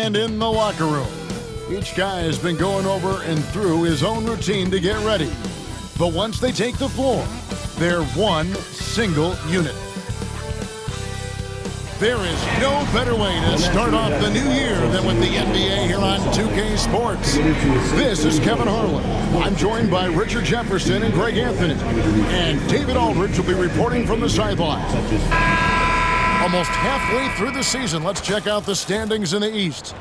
And in the locker room, each guy has been going over and through his own routine to get ready. But once they take the floor, they're one single unit. There is no better way to start off the new year than with the NBA here on 2K Sports. This is Kevin Harlan. I'm joined by Richard Jefferson and Greg Anthony. And David Aldridge will be reporting from the sideline. Almost halfway through the season, let's check out the standings in the East.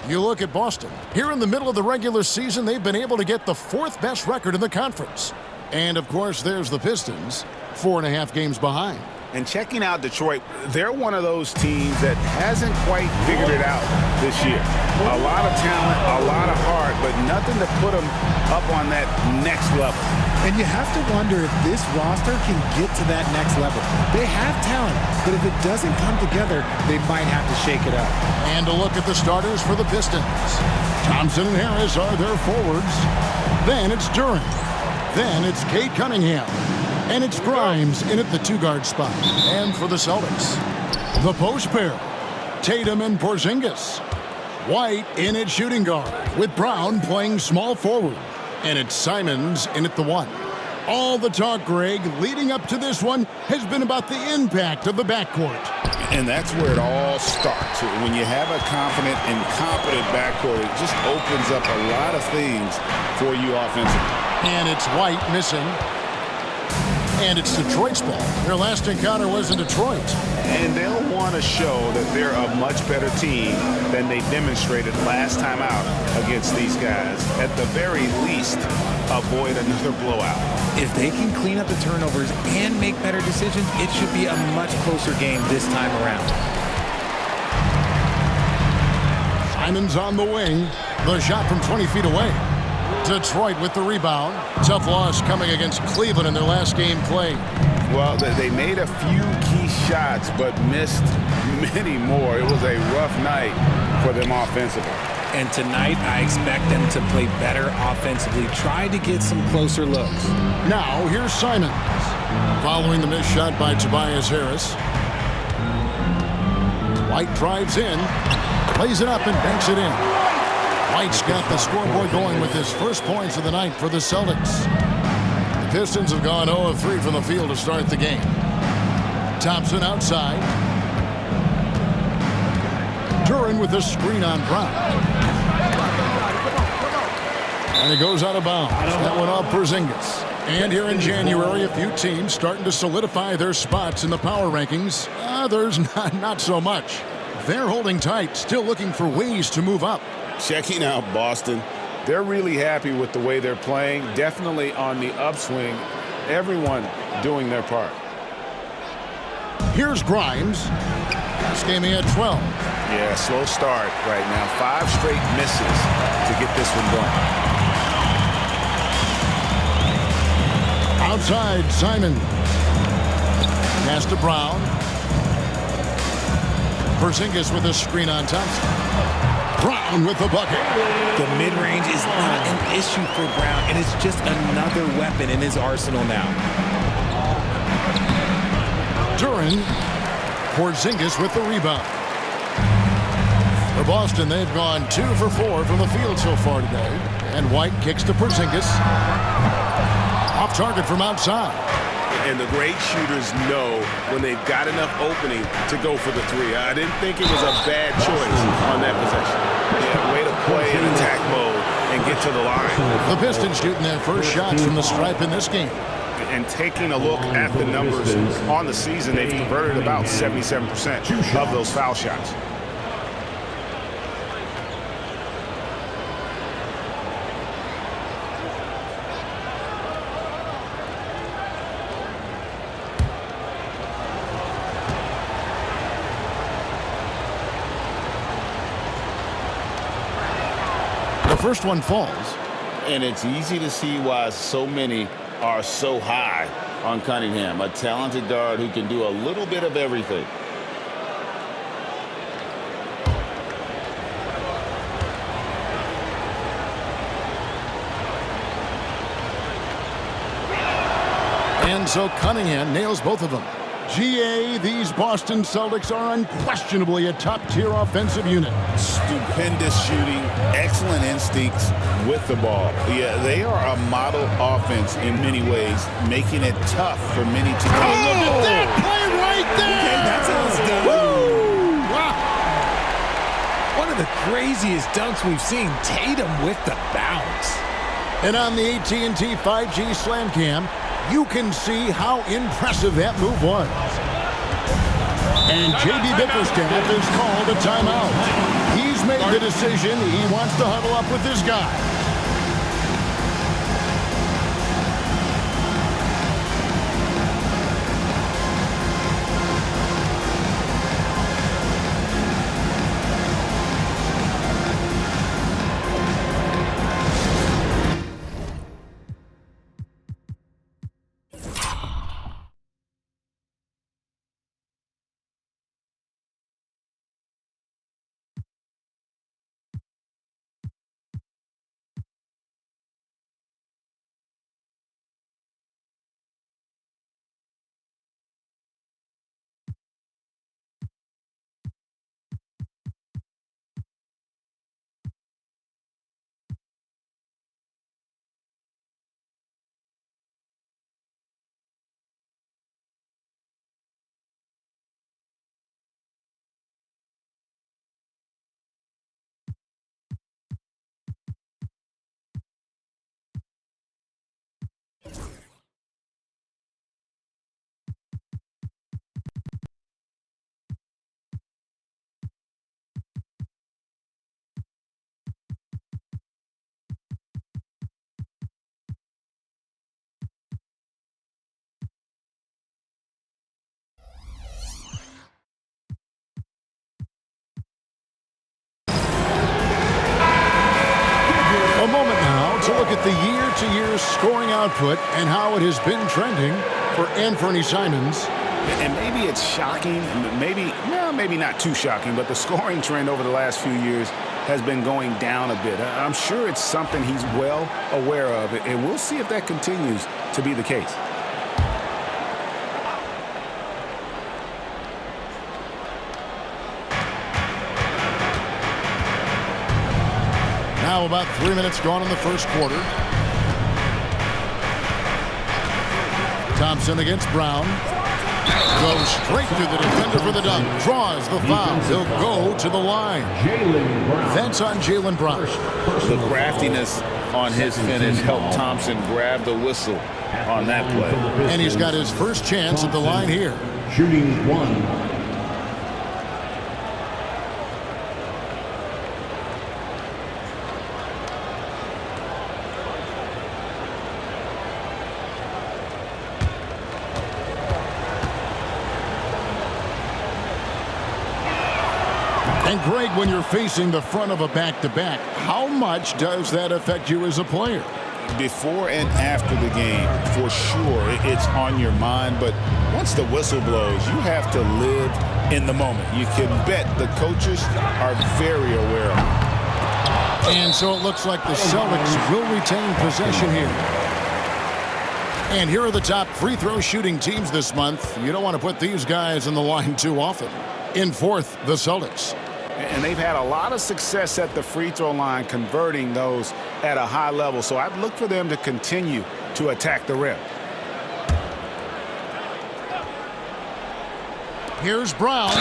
You look at Boston. Here in the middle of the regular season, they've been able to get the fourth best record in the conference. And, of course, there's the Pistons, 4.5 games behind. And checking out Detroit, they're one of those teams that hasn't quite figured it out this year. A lot of talent, a lot of heart, but nothing to put them up on that next level. And you have to wonder if this roster can get to that next level. They have talent, but if it doesn't come together, they might have to shake it up. And a look at the starters for the Pistons. Thompson and Harris are their forwards. Then it's Duran. Then it's Cade Cunningham. And it's Grimes in at the two-guard spot. And for the Celtics, the post pair, Tatum and Porzingis. White in at shooting guard, with Brown playing small forward. And it's Simons in at the one. All the talk, Greg, leading up to this one has been about the impact of the backcourt. And that's where it all starts. When you have a confident and competent backcourt, it just opens up a lot of things for you offensively. And it's White missing. And it's Detroit's ball. Their last encounter was in Detroit. And they'll want to show that they're a much better team than they demonstrated last time out against these guys. At the very least, avoid another blowout. If they can clean up the turnovers and make better decisions, it should be a much closer game this time around. Simons on the wing. The shot from 20 feet away. Detroit with the rebound. Tough loss coming against Cleveland in their last game played. Well, they made a few key shots, but missed many more. It was a rough night for them offensively. And tonight, I expect them to play better offensively. Try to get some closer looks. Now, here's Simons. Following the missed shot by Tobias Harris. White drives in. Plays it up and banks it in. White's got the scoreboard going with his first points of the night for the Celtics. The Pistons have gone 0 of 3 from the field to start the game. Thompson outside. Duran with the screen on Brown. And it goes out of bounds. That one off Porzingis. And here in January, a few teams starting to solidify their spots in the power rankings. Others not so much. They're holding tight, still looking for ways to move up. Checking out Boston, they're really happy with the way they're playing. Definitely on the upswing. Everyone doing their part. Here's Grimes. This game he had 12. Yeah, slow start right now. 5 straight misses to get this one going. Outside, Simon. Pass to Brown. Porzingis with a screen on Thompson. Brown with the bucket. The mid-range is not an issue for Brown, and it's just another weapon in his arsenal now. Duran. Porzingis with the rebound. For Boston, they've gone 2 for 4 from the field so far today. And White kicks to Porzingis. Off target from outside. And the great shooters know when they've got enough opening to go for the 3. I didn't think it was a bad choice on that possession. Yeah, way to play in attack mode and get to the line. The Pistons shooting their first shots from the stripe in this game. And taking a look at the numbers on the season, they've converted about 77% of those foul shots. The first one falls. And it's easy to see why so many are so high on Cunningham, a talented guard who can do a little bit of everything. And so Cunningham nails both of them. GA, these Boston Celtics are unquestionably a top-tier offensive unit. Stupendous shooting, excellent instincts with the ball. Yeah, they are a model offense in many ways, making it tough for many to Oh, look at that play right there! Okay, that's how it's done. Woo! Wow. One of the craziest dunks we've seen. Tatum with the bounce. And on the AT&T 5G Slam Cam, you can see how impressive that move was. And J.B. Bickerstaff has called a timeout. He's made the decision. He wants to huddle up with his guy. A moment now to look at the year-to-year scoring output and how it has been trending for Anthony Simons. And maybe it's shocking, maybe not too shocking, but the scoring trend over the last few years has been going down a bit. I'm sure it's something he's well aware of, and we'll see if that continues to be the case. Now about 3 minutes gone in the first quarter. Thompson against Brown. Goes straight to the defender for the dunk. Draws the foul. He'll go to the line. That's on Jaylen Brown. The craftiness on his finish helped Thompson grab the whistle on that play. And he's got his first chance at the line here. Shooting one. And Greg, when you're facing the front of a back-to-back, how much does that affect you as a player? Before and after the game, for sure, it's on your mind. But once the whistle blows, you have to live in the moment. You can bet the coaches are very aware of it. And so it looks like the Celtics will retain possession here. And here are the top free throw shooting teams this month. You don't want to put these guys in the line too often. In fourth, the Celtics. And they've had a lot of success at the free throw line, converting those at a high level. So I'd look for them to continue to attack the rim. Here's Brown.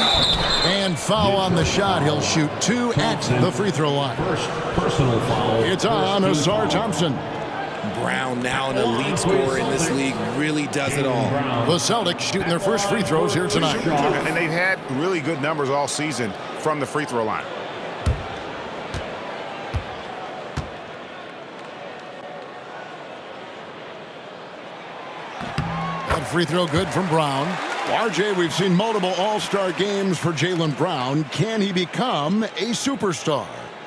And foul on the shot. He'll shoot two at the free throw line. First personal foul. It's on Asar Thompson. Brown, now an elite scorer in this league, really does it all. The Celtics shooting their first free throws here tonight. And they've had really good numbers all season from the free throw line. That free throw good from Brown. RJ, we've seen multiple all-star games for Jaylen Brown. Can he become a superstar?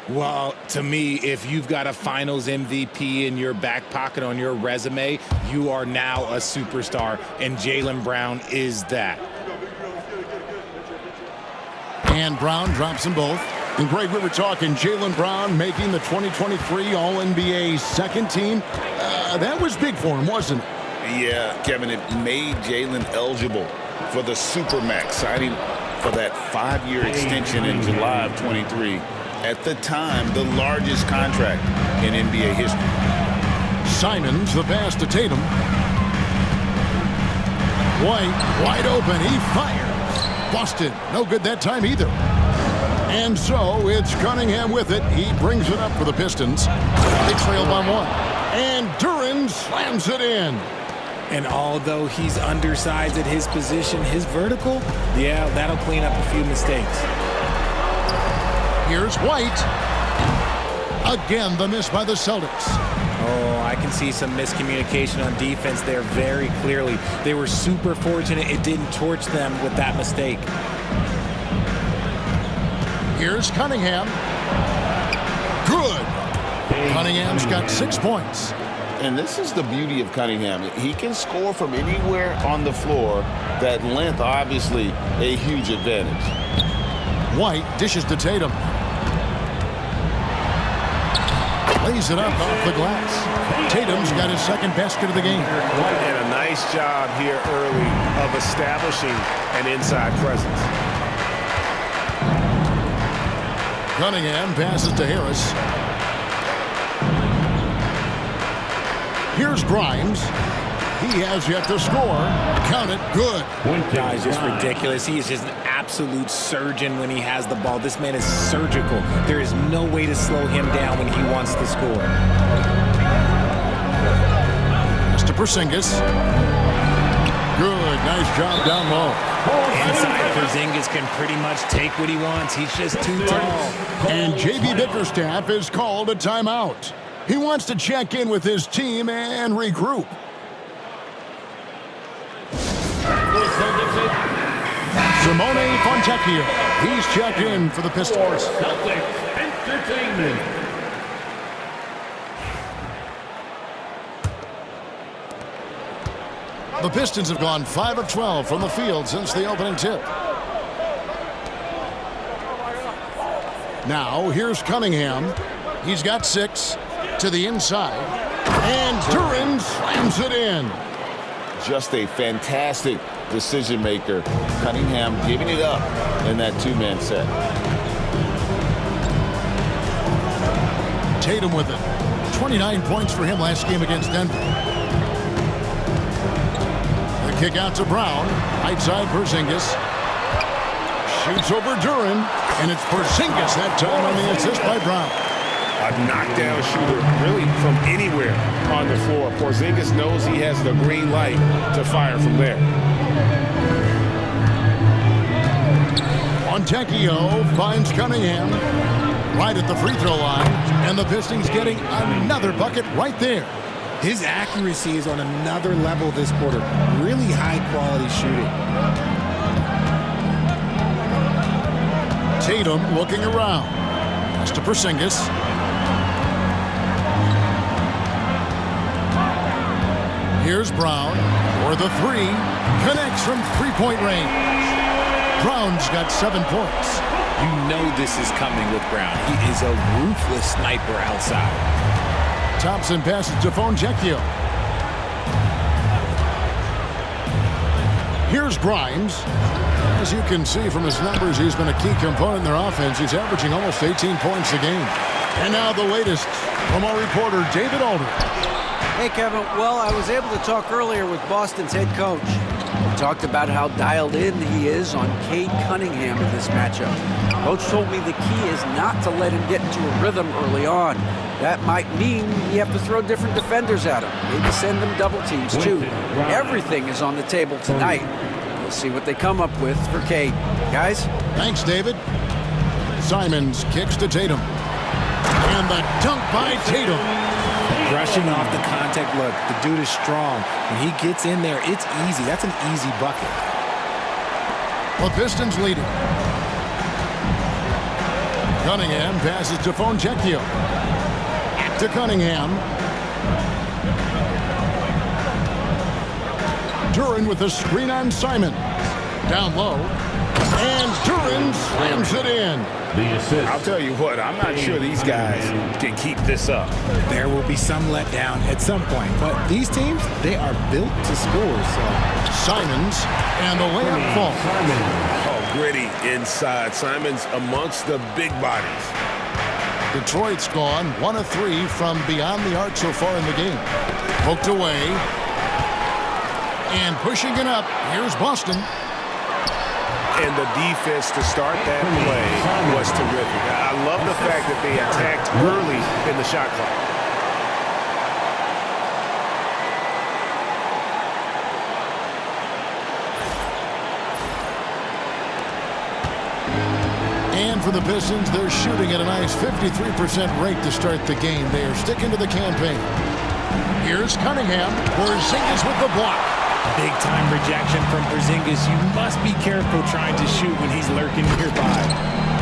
Well, to me, if you've got a finals MVP in your back pocket on your resume, you are now a superstar, and Jaylen Brown is that. And Brown drops them both. And Greg, we were talking Jaylen Brown making the 2023 All-NBA second team. That was big for him, wasn't it? Yeah, Kevin, it made Jaylen eligible for the Supermax, signing for that 5-year extension in July of 23. At the time, the largest contract in NBA history. Simons, the pass to Tatum. White, wide open, he fires. Busted, no good that time either. And so it's Cunningham with it. He brings it up for the Pistons. They trail by 1. And Duren slams it in. And although he's undersized at his position, his vertical, yeah, that'll clean up a few mistakes. Here's White. Again, the miss by the Celtics. Oh, I can see some miscommunication on defense there very clearly. They were super fortunate it didn't torch them with that mistake. Here's Cunningham. Good. Cunningham's got 6 points. And this is the beauty of Cunningham. He can score from anywhere on the floor. That length, obviously, a huge advantage. White dishes to Tatum. Lays it up off the glass. Tatum's got his second basket of the game. And a nice job here early of establishing an inside presence. Cunningham passes to Harris. Here's Grimes. He has yet to score. Count it. Good. Guys, just ridiculous. He is just an absolute surgeon when he has the ball. This man is surgical. There is no way to slow him down when he wants to score. Mr. Porzingis. Good. Nice job down low. Inside, Porzingis can pretty much take what he wants. He's just too tall. And J.B. Bickerstaff is called a timeout. He wants to check in with his team and regroup. Simone Fontecchio. He's checked in for the Pistons. Celtics Entertainment. The Pistons have gone 5 of 12 from the field since the opening tip. Now, here's Cunningham. He's got 6 to the inside. And Duren slams it in. Just a fantastic decision maker. Cunningham giving it up in that 2-man set. Tatum with it. 29 points for him last game against Denver. The kick out to Brown. Right side Porzingis. Shoots over Duren. And it's Porzingis that time on the assist by Brown. A knockdown shooter, really from anywhere on the floor. Porzingis knows he has the green light to fire from there. Fontecchio finds Cunningham right at the free throw line. And the Pistons getting another bucket right there. His accuracy is on another level this quarter. Really high-quality shooting. Tatum looking around. Mr. Porzingis. Here's Brown for the 3. Connects from three-point range. Brown's got 7 points. You know this is coming with Brown. He is a ruthless sniper outside. Thompson passes to Fontecchio. Here's Grimes. As you can see from his numbers, he's been a key component in their offense. He's averaging almost 18 points a game. And now the latest from our reporter, David Aldridge. Hey, Kevin. Well, I was able to talk earlier with Boston's head coach. He talked about how dialed in he is on Cade Cunningham in this matchup. Coach told me the key is not to let him get into a rhythm early on. That might mean you have to throw different defenders at him. Maybe send them double teams, too. Everything is on the table tonight. We'll see what they come up with for Cade. Guys? Thanks, David. Simons kicks to Tatum. And the dunk by Tatum. Brushing off the contact look. The dude is strong. When he gets in there, it's easy. That's an easy bucket. The Pistons leading. Cunningham passes to Fontecchio. Back to Cunningham. Duren with a screen on Simon. Down low. And Duran slams it in. The assist. I'll tell you what, I'm not sure these guys can keep this up. There will be some letdown at some point, but these teams, they are built to score. So Simons, and the layup falls. Oh, gritty inside. Simons amongst the big bodies. Detroit's gone 1 of 3 from beyond the arc so far in the game. Poked away. And pushing it up. Here's Boston. And the defense to start that play was terrific. I love the fact that they attacked early in the shot clock. And for the Pistons, they're shooting at a nice 53% rate to start the game. They are sticking to the campaign. Here's Cunningham. Porzingis with the block. big-time rejection from Porzingis. You must be careful trying to shoot when he's lurking nearby.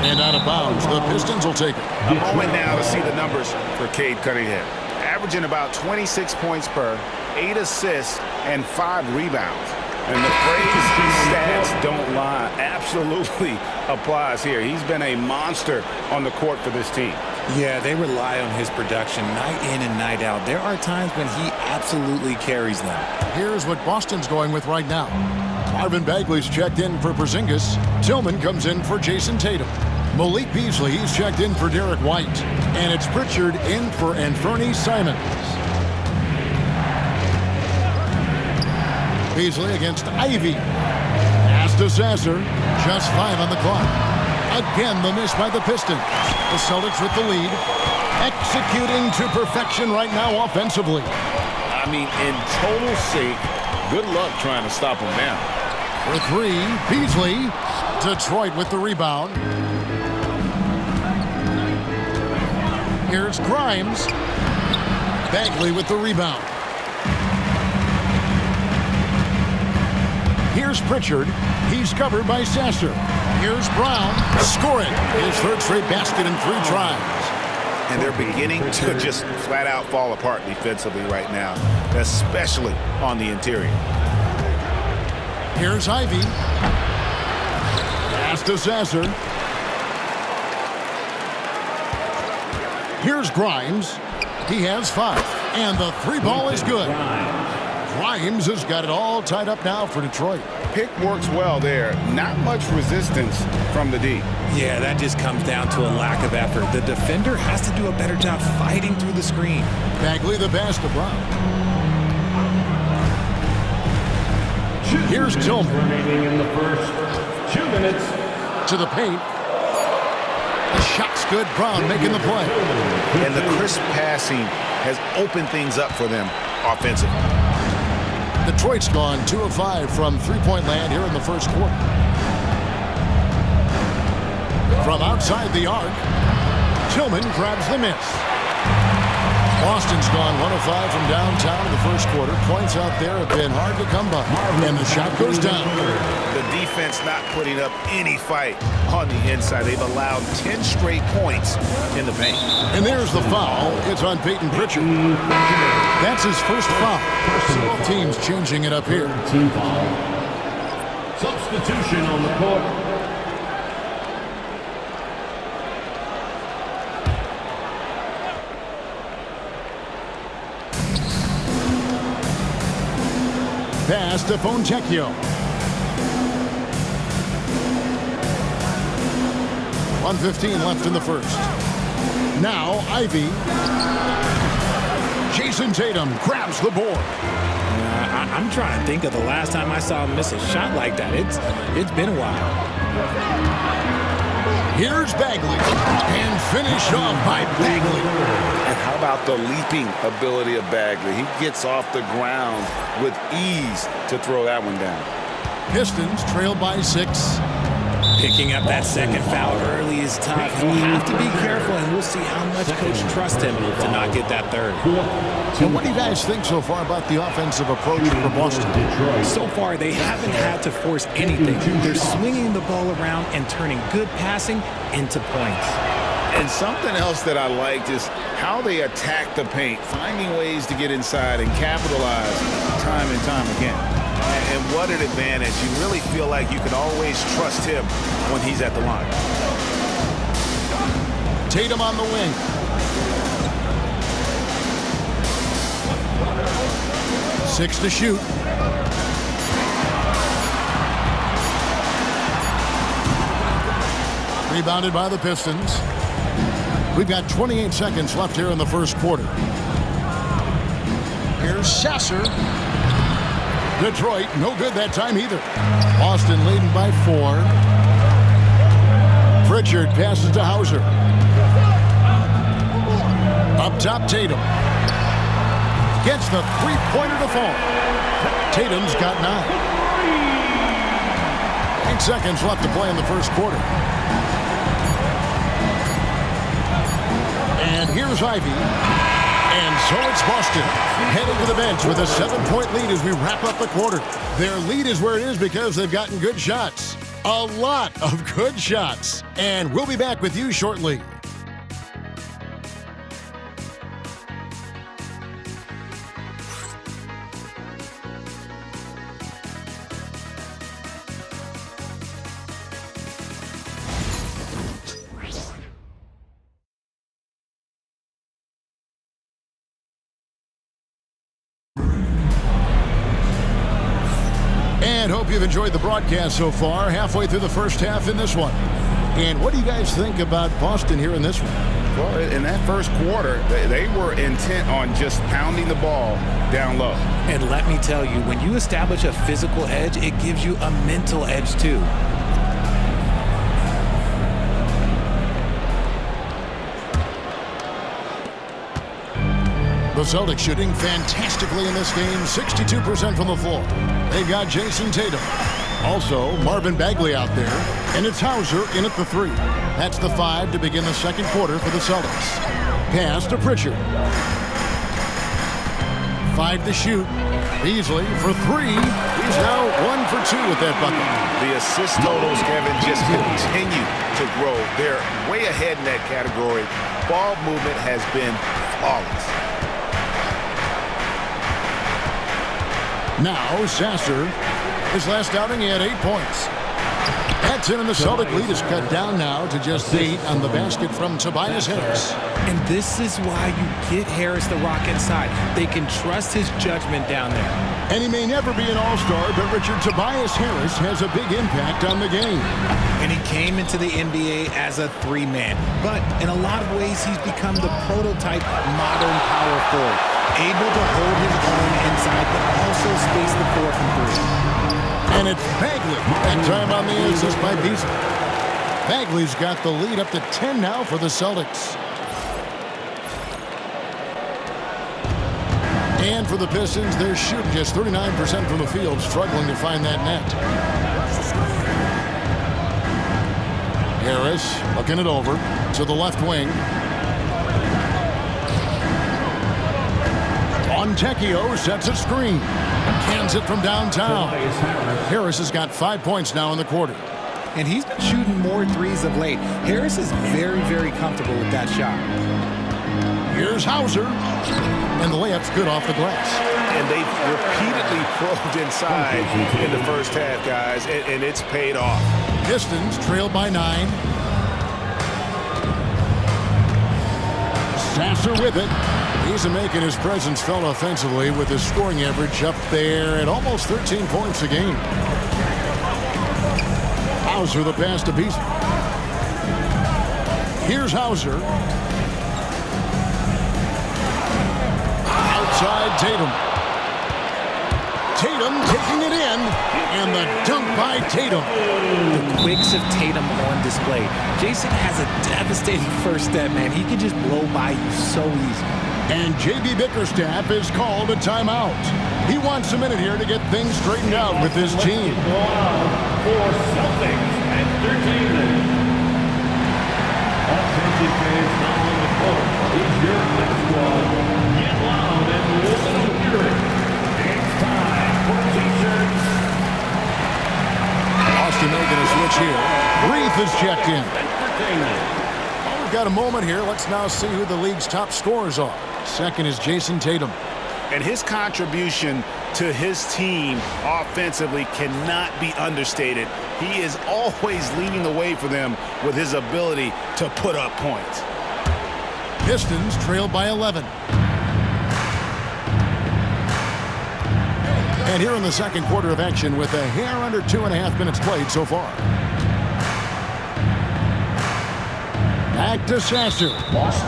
And out of bounds. The Pistons will take it. A moment now to see the numbers for Cade Cunningham. Averaging about 26 points per, 8 assists, and 5 rebounds. And the phrase stats don't lie absolutely applies here. He's been a monster on the court for this team. Yeah, they rely on his production night in and night out. There are times when he absolutely carries them. Here's what Boston's going with right now. Marvin Bagley's checked in for Porzingis. Tillman comes in for Jason Tatum. Malik Beasley, he's checked in for Derek White. And it's Pritchard in for Anthony Simons. Beasley against Ivy. Pass to Sasser. Just 5 on the clock. Again, the miss by the Pistons. The Celtics with the lead. Executing to perfection right now offensively. I mean, in total sync. Good luck trying to stop him now. For 3, Beasley. Detroit with the rebound. Here's Grimes. Bagley with the rebound. Here's Pritchard. He's covered by Sasser. Here's Brown. Scoring his third straight basket in 3 tries. And they're beginning to just flat out fall apart defensively right now, especially on the interior. Here's Ivy. Pass to Sasser. Here's Grimes. He has 5. And the 3 ball is good. Grimes has got it all tied up now for Detroit. Pick works well there. Not much resistance from the D. Yeah, that just comes down to a lack of effort. The defender has to do a better job fighting through the screen. Bagley the pass to Brown. Here's Tillman. Remaining in the first 2 minutes. To the paint. The shot's good. Brown making the play. And the crisp passing has opened things up for them offensively. Detroit's gone 2 of 5 from three-point land here in the first quarter. From outside the arc, Tillman grabs the miss. Boston's gone 1 of 5 from downtown in the first quarter. Points out there have been hard to come by. And the shot goes down. The defense not putting up any fight on the inside. They've allowed 10 straight points in the paint. And there's the foul. It's on Peyton Pritchard. That's his first foul. Both teams changing it up here. Team foul. Substitution on the court. Pass to Fontecchio. 1:15 left in the first. Now Ivy. Jason Tatum grabs the board. I'm trying to think of the last time I saw him miss a shot like that. It's been a while. Here's Bagley. And finish off by Bagley. And how about the leaping ability of Bagley? He gets off the ground with ease to throw that one down. Pistons trail by 6. Picking up that second foul early is tough. He'll have to be careful, and we'll see how much coach trusts him to not get that third. And what do you guys think so far about the offensive approach for Boston? So far, they haven't had to force anything. They're swinging the ball around and turning good passing into points. And something else that I liked is how they attack the paint, finding ways to get inside and capitalize time and time again. And what an advantage. You really feel like you can always trust him when he's at the line. Tatum on the wing. Six to shoot. Rebounded by the Pistons. We've got 28 seconds left here in the first quarter. Here's Sasser. Detroit, no good that time either. Boston leading by 4. Pritchard passes to Hauser. Up top, Tatum. Gets the three-pointer to fall. Tatum's got 9. 8 seconds left to play in the first quarter. And here's Ivy. And so it's Boston heading to the bench with a 7-point lead as we wrap up the quarter. Their lead is where it is because they've gotten good shots. A lot of good shots. And we'll be back with you shortly. And hope you've enjoyed the broadcast so far, halfway through the first half in this one. And what do you guys think about Boston here in this one? Well, in that first quarter, they were intent on just pounding the ball down low. And let me tell you, when you establish a physical edge, it gives you a mental edge too. The Celtics shooting fantastically in this game, 62% from the floor. They've got Jason Tatum. Also, Marvin Bagley out there. And it's Hauser in at the 3. That's the 5 to begin the second quarter for the Celtics. Pass to Pritchard. 5 to shoot. Beasley for 3. He's now 1 for 2 with that bucket. The assist totals, Kevin, just continue to grow. They're way ahead in that category. Ball movement has been flawless. Now, Sasser, his last outing, he had 8 points. That's in, and the Celtic lead is cut down now to just 8 on the basket from Tobias Harris. And this is why you get Harris the rock inside. They can trust his judgment down there. And he may never be an all-star, but Richard, Tobias Harris has a big impact on the game. And he came into the NBA as a 3-man. But in a lot of ways, he's become the prototype modern power forward. Able to hold his own inside, but also space the floor from 3. And it's Bagley. That time on the assist by Beasley. Bagley's got the lead up to 10 now for the Celtics. And for the Pistons, they're shooting just 39% from the field, struggling to find that net. Harris looking it over to the left wing. Fontecchio sets a screen. Cans it from downtown. Harris has got 5 points now in the quarter. And he's been shooting more threes of late. Harris is very, very comfortable with that shot. Here's Hauser. And the layup's good off the glass. And they've repeatedly probed inside in the first half, guys, and it's paid off. Pistons trailed by 9. Sasser with it. He's making his presence felt offensively with his scoring average up there at almost 13 points a game. Hauser the pass to Beasley. Here's Hauser. Outside Tatum. Tatum taking it in, and the dunk by Tatum. The quicks of Tatum on display. Jason has a devastating first step, man. He can just blow by you so easy. And J.B. Bickerstaff is called a timeout. He wants a minute here to get things straightened out with his team. For Celtics Entertainment. Attention fans now on the court. It's your next squad. Get loud and listen to hear it. It's time for T-shirts. Austin making a switch here. Reith is checked in. Entertainment. Well, we've got a moment here. Let's now see who the league's top scorers are. Second is Jason Tatum. And his contribution to his team offensively cannot be understated. He is always leading the way for them with his ability to put up points. Pistons trail by 11. And here in the second quarter of action with a hair under 2.5 minutes played so far. Back to Sasser.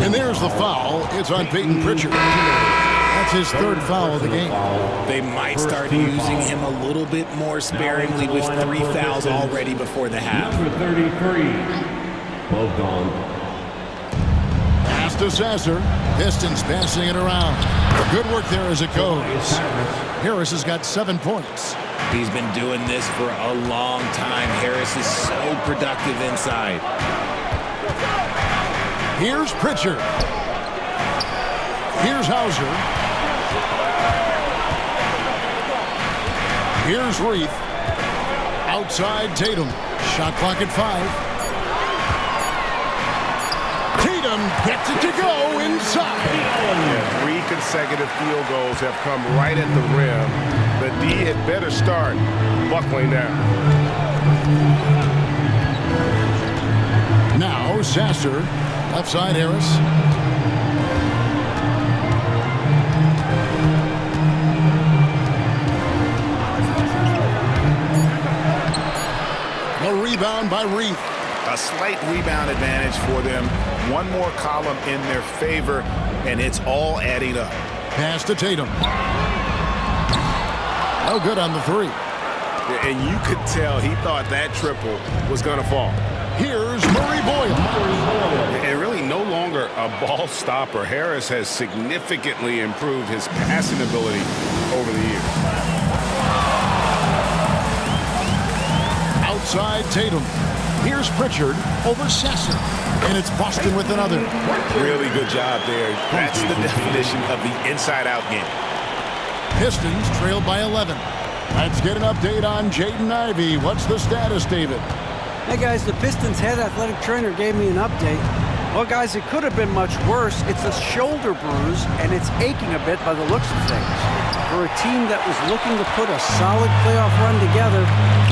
And there's the foul. It's on Peyton Pritchard. That's his third foul of the game. They might start using him a little bit more sparingly with 3 fouls already before the half. Number 33, Bogdan. Pass to Sasser. Pistons passing it around. Good work there as it goes. Harris has got 7 points. He's been doing this for a long time. Harris is so productive inside. Here's Pritchard. Here's Hauser. Here's Reith. Outside Tatum. Shot clock at 5. Tatum gets it to go inside. Yeah, 3 consecutive field goals have come right at the rim. The D had better start buckling down. Now Sasser, left side Harris. The rebound by Reith. A slight rebound advantage for them. One more column in their favor, and it's all adding up. Pass to Tatum. No good on the 3. And you could tell he thought that triple was going to fall. Here's Murray Boyle. And really no longer a ball stopper. Harris has significantly improved his passing ability over the years. Outside Tatum. Here's Pritchard over Sasser. And it's Boston with another. Really good job there. That's the definition of the inside-out game. Pistons trail by 11. Let's get an update on Jaden Ivey. What's the status, David? Hey guys, the Pistons head athletic trainer gave me an update. Well guys, it could have been much worse. It's a shoulder bruise and it's aching a bit by the looks of things. For a team that was looking to put a solid playoff run together,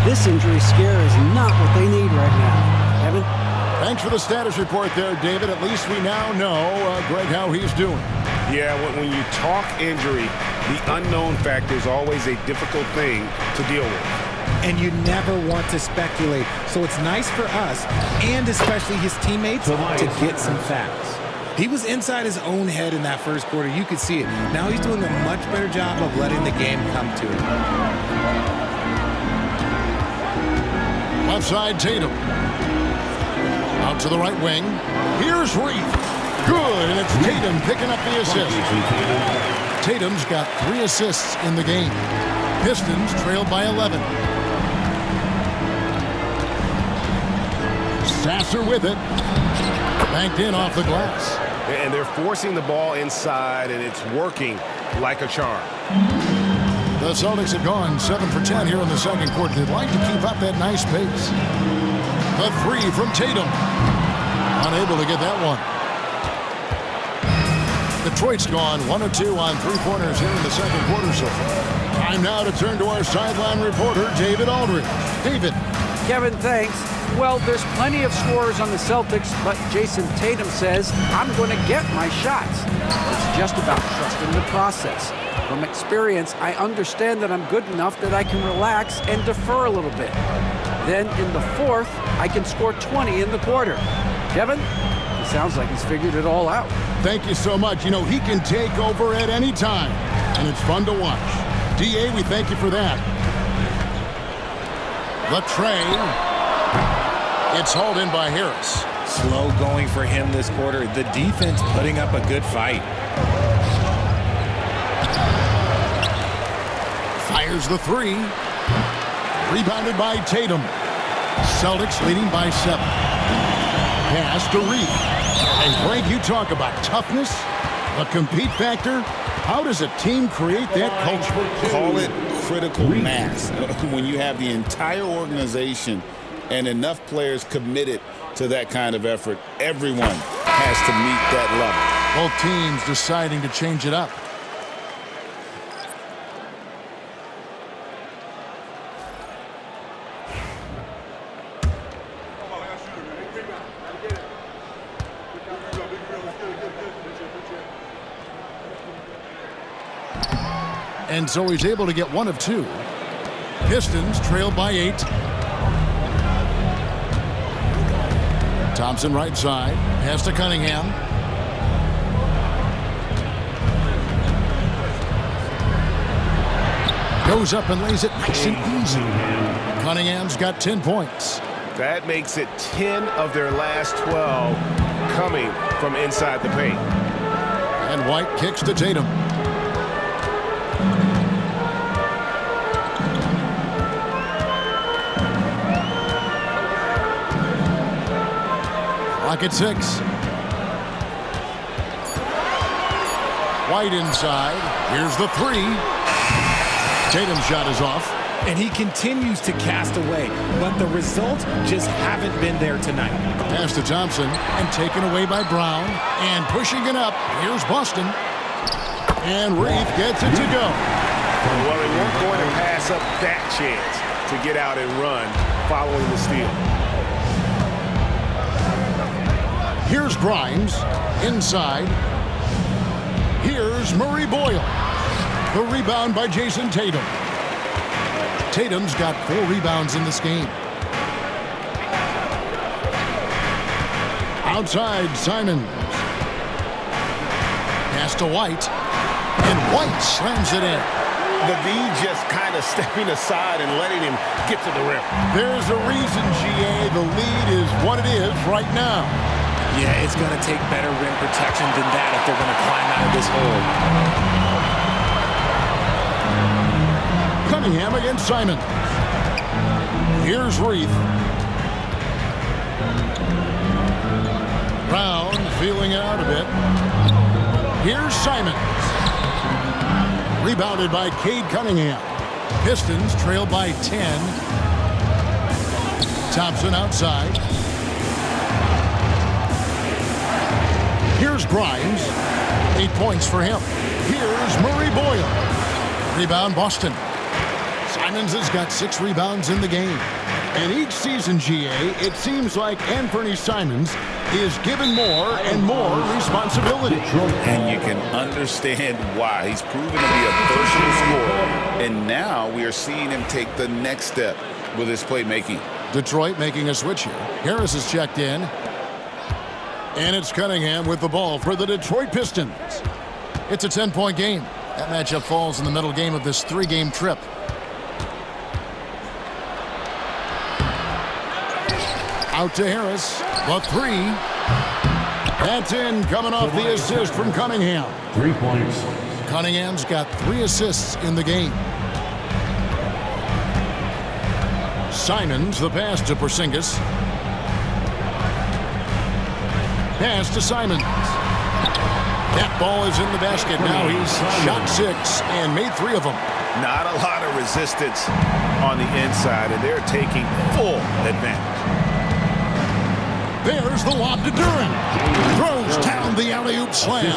this injury scare is not what they need right now. Evan? Thanks for the status report there, David. At least we now know, Greg, how he's doing. Yeah, when you talk injury, the unknown factor is always a difficult thing to deal with. And you never want to speculate. So it's nice for us, and especially his teammates, to get some facts. He was inside his own head in that first quarter. You could see it. Now he's doing a much better job of letting the game come to him. Left side Tatum. Out to the right wing. Here's Reith. Good, and it's Tatum picking up the assist. Tatum's got 3 assists in the game. Pistons trail by 11. Sasser with it. Banked in off the glass. And they're forcing the ball inside, and it's working like a charm. The Celtics have gone 7 for 10 here in the second quarter. They'd like to keep up that nice pace. The 3 from Tatum. Unable to get that one. Detroit's gone 1 of 2 on 3-pointers here in the second quarter so far. Time now to turn to our sideline reporter, David Aldridge. David. Kevin, thanks. Well, there's plenty of scorers on the Celtics, but Jason Tatum says, I'm going to get my shots. It's just about trusting the process. From experience, I understand that I'm good enough that I can relax and defer a little bit. Then in the fourth, I can score 20 in the quarter. Kevin, it sounds like he's figured it all out. Thank you so much. You know, he can take over at any time, and it's fun to watch. DA, we thank you for that. The tray. It's hauled in by Harris. Slow going for him this quarter. The defense putting up a good fight. Fires the 3. Rebounded by Tatum. Celtics leading by 7. Pass to Reith. And Greg, you talk about toughness, a compete factor. How does a team create that culture? Call it critical mass. When you have the entire organization and enough players committed to that kind of effort, everyone has to meet that level. Both teams deciding to change it up. And so he's able to get one of two. Pistons trail by 8. Thompson right side. Pass to Cunningham. Goes up and lays it nice and easy. Cunningham's got 10 points. That makes it 10 of their last 12 coming from inside the paint. And White kicks to Tatum. Clock at 6. White inside. Here's the 3. Tatum's shot is off. And he continues to cast away, but the results just haven't been there tonight. Pass to Thompson and taken away by Brown. And pushing it up. Here's Boston. And Reith gets it to go. Well, they weren't going to pass up that chance to get out and run following the steal. Here's Grimes. Inside. Here's Murray Boyle. The rebound by Jason Tatum. Tatum's got 4 rebounds in this game. Outside, Simons. Pass to White. And White slams it in. The V just kind of stepping aside and letting him get to the rim. There's a reason, GA. The lead is what it is right now. Yeah, it's going to take better rim protection than that if they're going to climb out of this hole. Cunningham against Simon. Here's Reith. Brown feeling it out a bit. Here's Simons. Rebounded by Cade Cunningham. Pistons trail by 10. Thompson outside. Here's Grimes. 8 points for him. Here's Murray Boyle. Rebound Boston. Simons has got 6 rebounds in the game. And each season, GA, it seems like Anthony Simons is given more and more responsibility. And you can understand why. He's proven to be a versatile scorer. And now we are seeing him take the next step with his playmaking. Detroit making a switch here. Harris is checked in. And it's Cunningham with the ball for the Detroit Pistons. It's a 10-point game. That matchup falls in the middle game of this 3-game trip. Out to Harris. The 3. That's in, coming off the assist from Cunningham. 3 points. Cunningham's got 3 assists in the game. Simons, the pass to Porzingis. Pass to Simons. That ball is in the basket. Now he's shot 6 and made 3 of them. Not a lot of resistance on the inside, and they're taking full advantage. There's the lob to Duran. Throws down the alley-oop slam.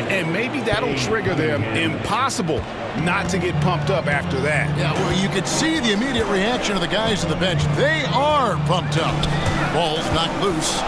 And maybe that'll trigger them. Impossible not to get pumped up after that. Yeah, well, you could see the immediate reaction of the guys on the bench. They are pumped up. Ball's knocked loose.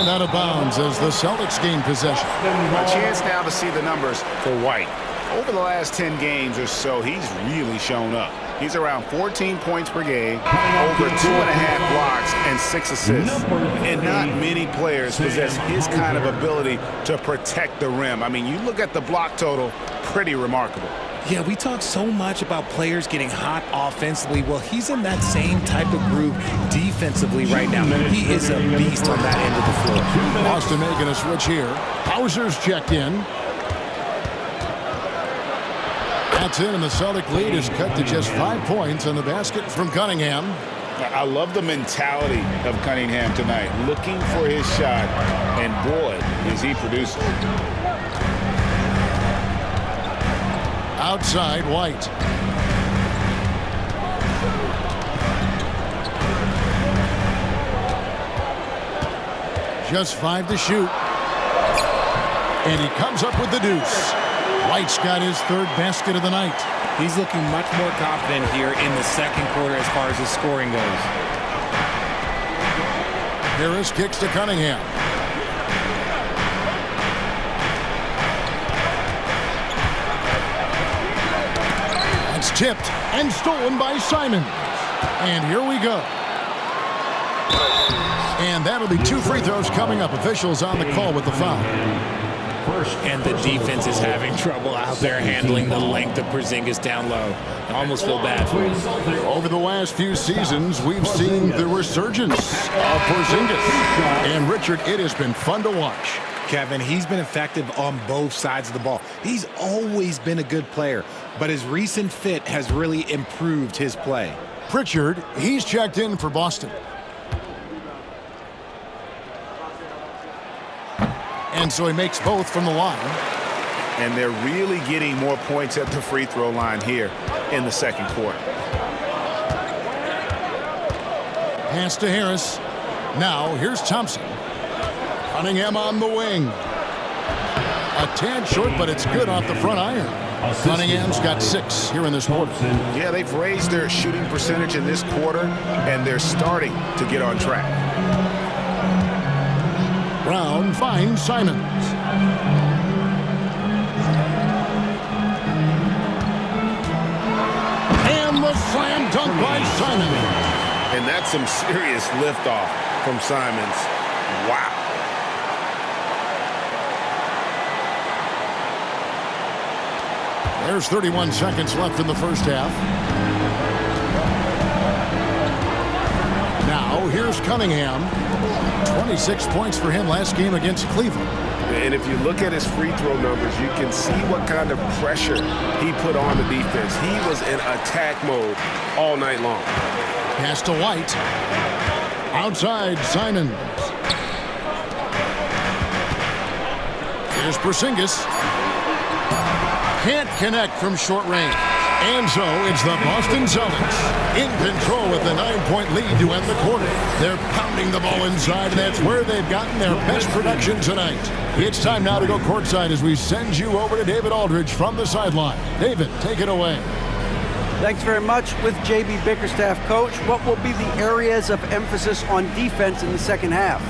And out of bounds as the Celtics gain possession. A chance now to see the numbers for White. Over the last 10 games or so, he's really shown up. He's around 14 points per game, over 2.5 blocks, and 6 assists. And not many players possess his kind of ability to protect the rim. I mean, you look at the block total, pretty remarkable. Yeah, we talk so much about players getting hot offensively. Well, he's in that same type of groove defensively right now. He is a beast on that end of the floor. Boston making a switch here. Hauser's checked in. That's in, and the Celtic lead is cut to just 5 points on the basket from Cunningham. I love the mentality of Cunningham tonight, looking for his shot, and boy, is he producing. Outside, White. Just 5 to shoot. And he comes up with the deuce. White's got his 3rd basket of the night. He's looking much more confident here in the second quarter as far as his scoring goes. Harris kicks to Cunningham. It's tipped and stolen by Simons. And here we go. And that'll be 2 free throws coming up. Officials on the call with the foul. And the defense is having trouble out there handling the length of Porzingis down low. I almost feel bad for him. Over the last few seasons, we've seen the resurgence of Porzingis. And Richard, it has been fun to watch. Kevin, he's been effective on both sides of the ball. He's always been a good player, but his recent fit has really improved his play. Pritchard, he's checked in for Boston. And so he makes both from the line. And they're really getting more points at the free throw line here in the second quarter. Pass to Harris. Now here's Thompson. Cunningham on the wing. A tad short, but it's good off the front iron. Cunningham's got 6 here in this quarter. Yeah, they've raised their shooting percentage in this quarter, and they're starting to get on track. Brown finds Simons. And the slam dunk by Simons. And that's some serious liftoff from Simons. Wow. There's 31 seconds left in the first half. Now here's Cunningham. 26 points for him last game against Cleveland. And if you look at his free throw numbers, you can see what kind of pressure he put on the defense. He was in attack mode all night long. Pass to White. Outside, Simons. Here's Porzingis. Can't connect from short range. And so it's the Boston Celtics in control with a 9-point lead to end the quarter. They're pounding the ball inside, and that's where they've gotten their best production tonight. It's time now to go courtside as we send you over to David Aldridge from the sideline. David, take it away. Thanks very much. With J.B. Bickerstaff, Coach, what will be the areas of emphasis on defense in the second half?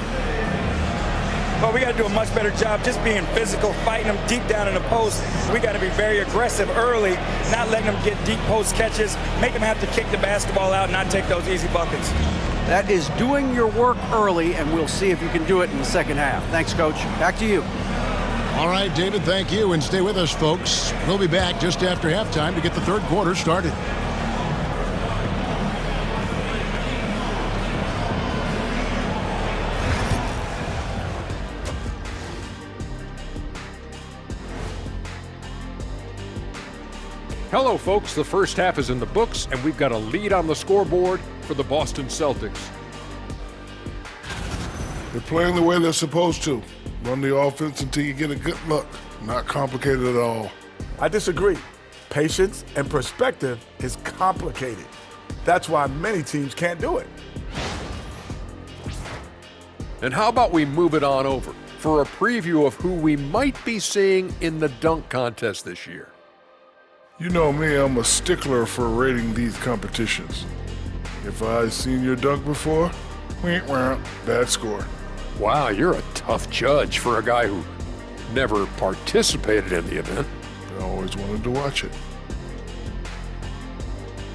Well, we got to do a much better job just being physical, fighting them deep down in the post. We got to be very aggressive early, not letting them get deep post catches, make them have to kick the basketball out and not take those easy buckets. That is doing your work early, and we'll see if you can do it in the second half. Thanks, Coach. Back to you. All right, David, thank you, and stay with us, folks. We'll be back just after halftime to get the third quarter started. Hello, folks. The first half is in the books, and we've got a lead on the scoreboard for the Boston Celtics. They're playing the way they're supposed to. Run the offense until you get a good look. Not complicated at all. I disagree. Patience and perspective is complicated. That's why many teams can't do it. And how about we move it on over for a preview of who we might be seeing in the dunk contest this year. You know me, I'm a stickler for rating these competitions. If I've seen your dunk before, bad score. Wow, you're a tough judge for a guy who never participated in the event. I always wanted to watch it.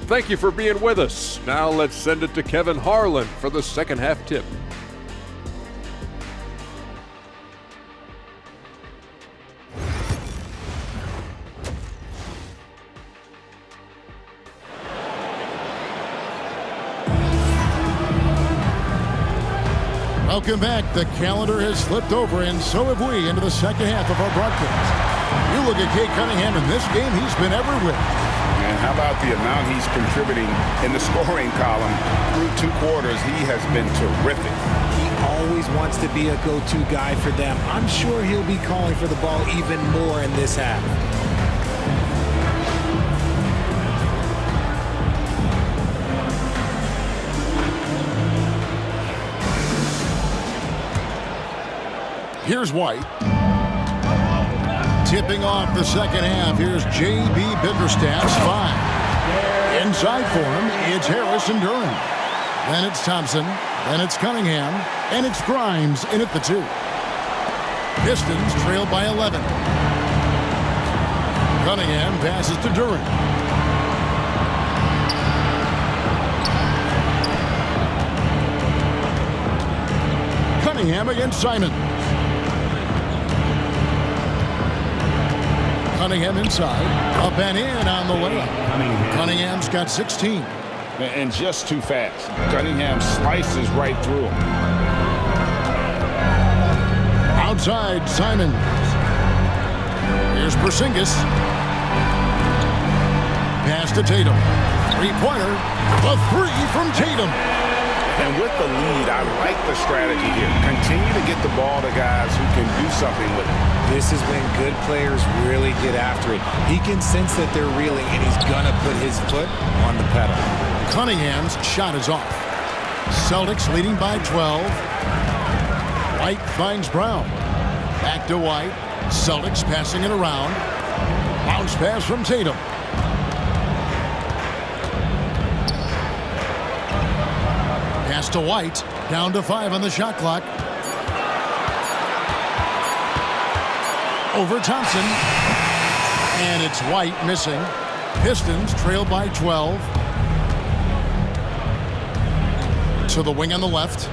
Thank you for being with us. Now let's send it to Kevin Harlan for the second half tip. Welcome back. The calendar has flipped over, and so have we, into the second half of our broadcast. You look at Cade Cunningham in this game, he's been everywhere. And how about the amount he's contributing in the scoring column through 2 quarters? He has been terrific. He always wants to be a go-to guy for them. I'm sure he'll be calling for the ball even more in this half. Here's White. Tipping off the second half. Here's J.B. Bickerstaff's 5. Inside for him, it's Harris and Durham. Then it's Thompson. Then it's Cunningham. And it's Grimes in at the 2. Pistons trail by 11. Cunningham passes to Durham. Cunningham against Simon. Cunningham inside. Up and in on the layup. Cunningham's got 16. And just too fast. Cunningham slices right through him. Outside, Simon. Here's Porzingis. Pass to Tatum. Three-pointer. The three from Tatum. And with the lead, I like the strategy here. Continue to get the ball to guys who can do something with it. This is when good players really get after it. He can sense that they're reeling, and he's going to put his foot on the pedal. Cunningham's shot is off. Celtics leading by 12. White finds Brown. Back to White. Celtics passing it around. Bounce pass from Tatum. Pass to White. Down to 5 on the shot clock. Over Thompson. And it's White missing. Pistons trail by 12. To the wing on the left.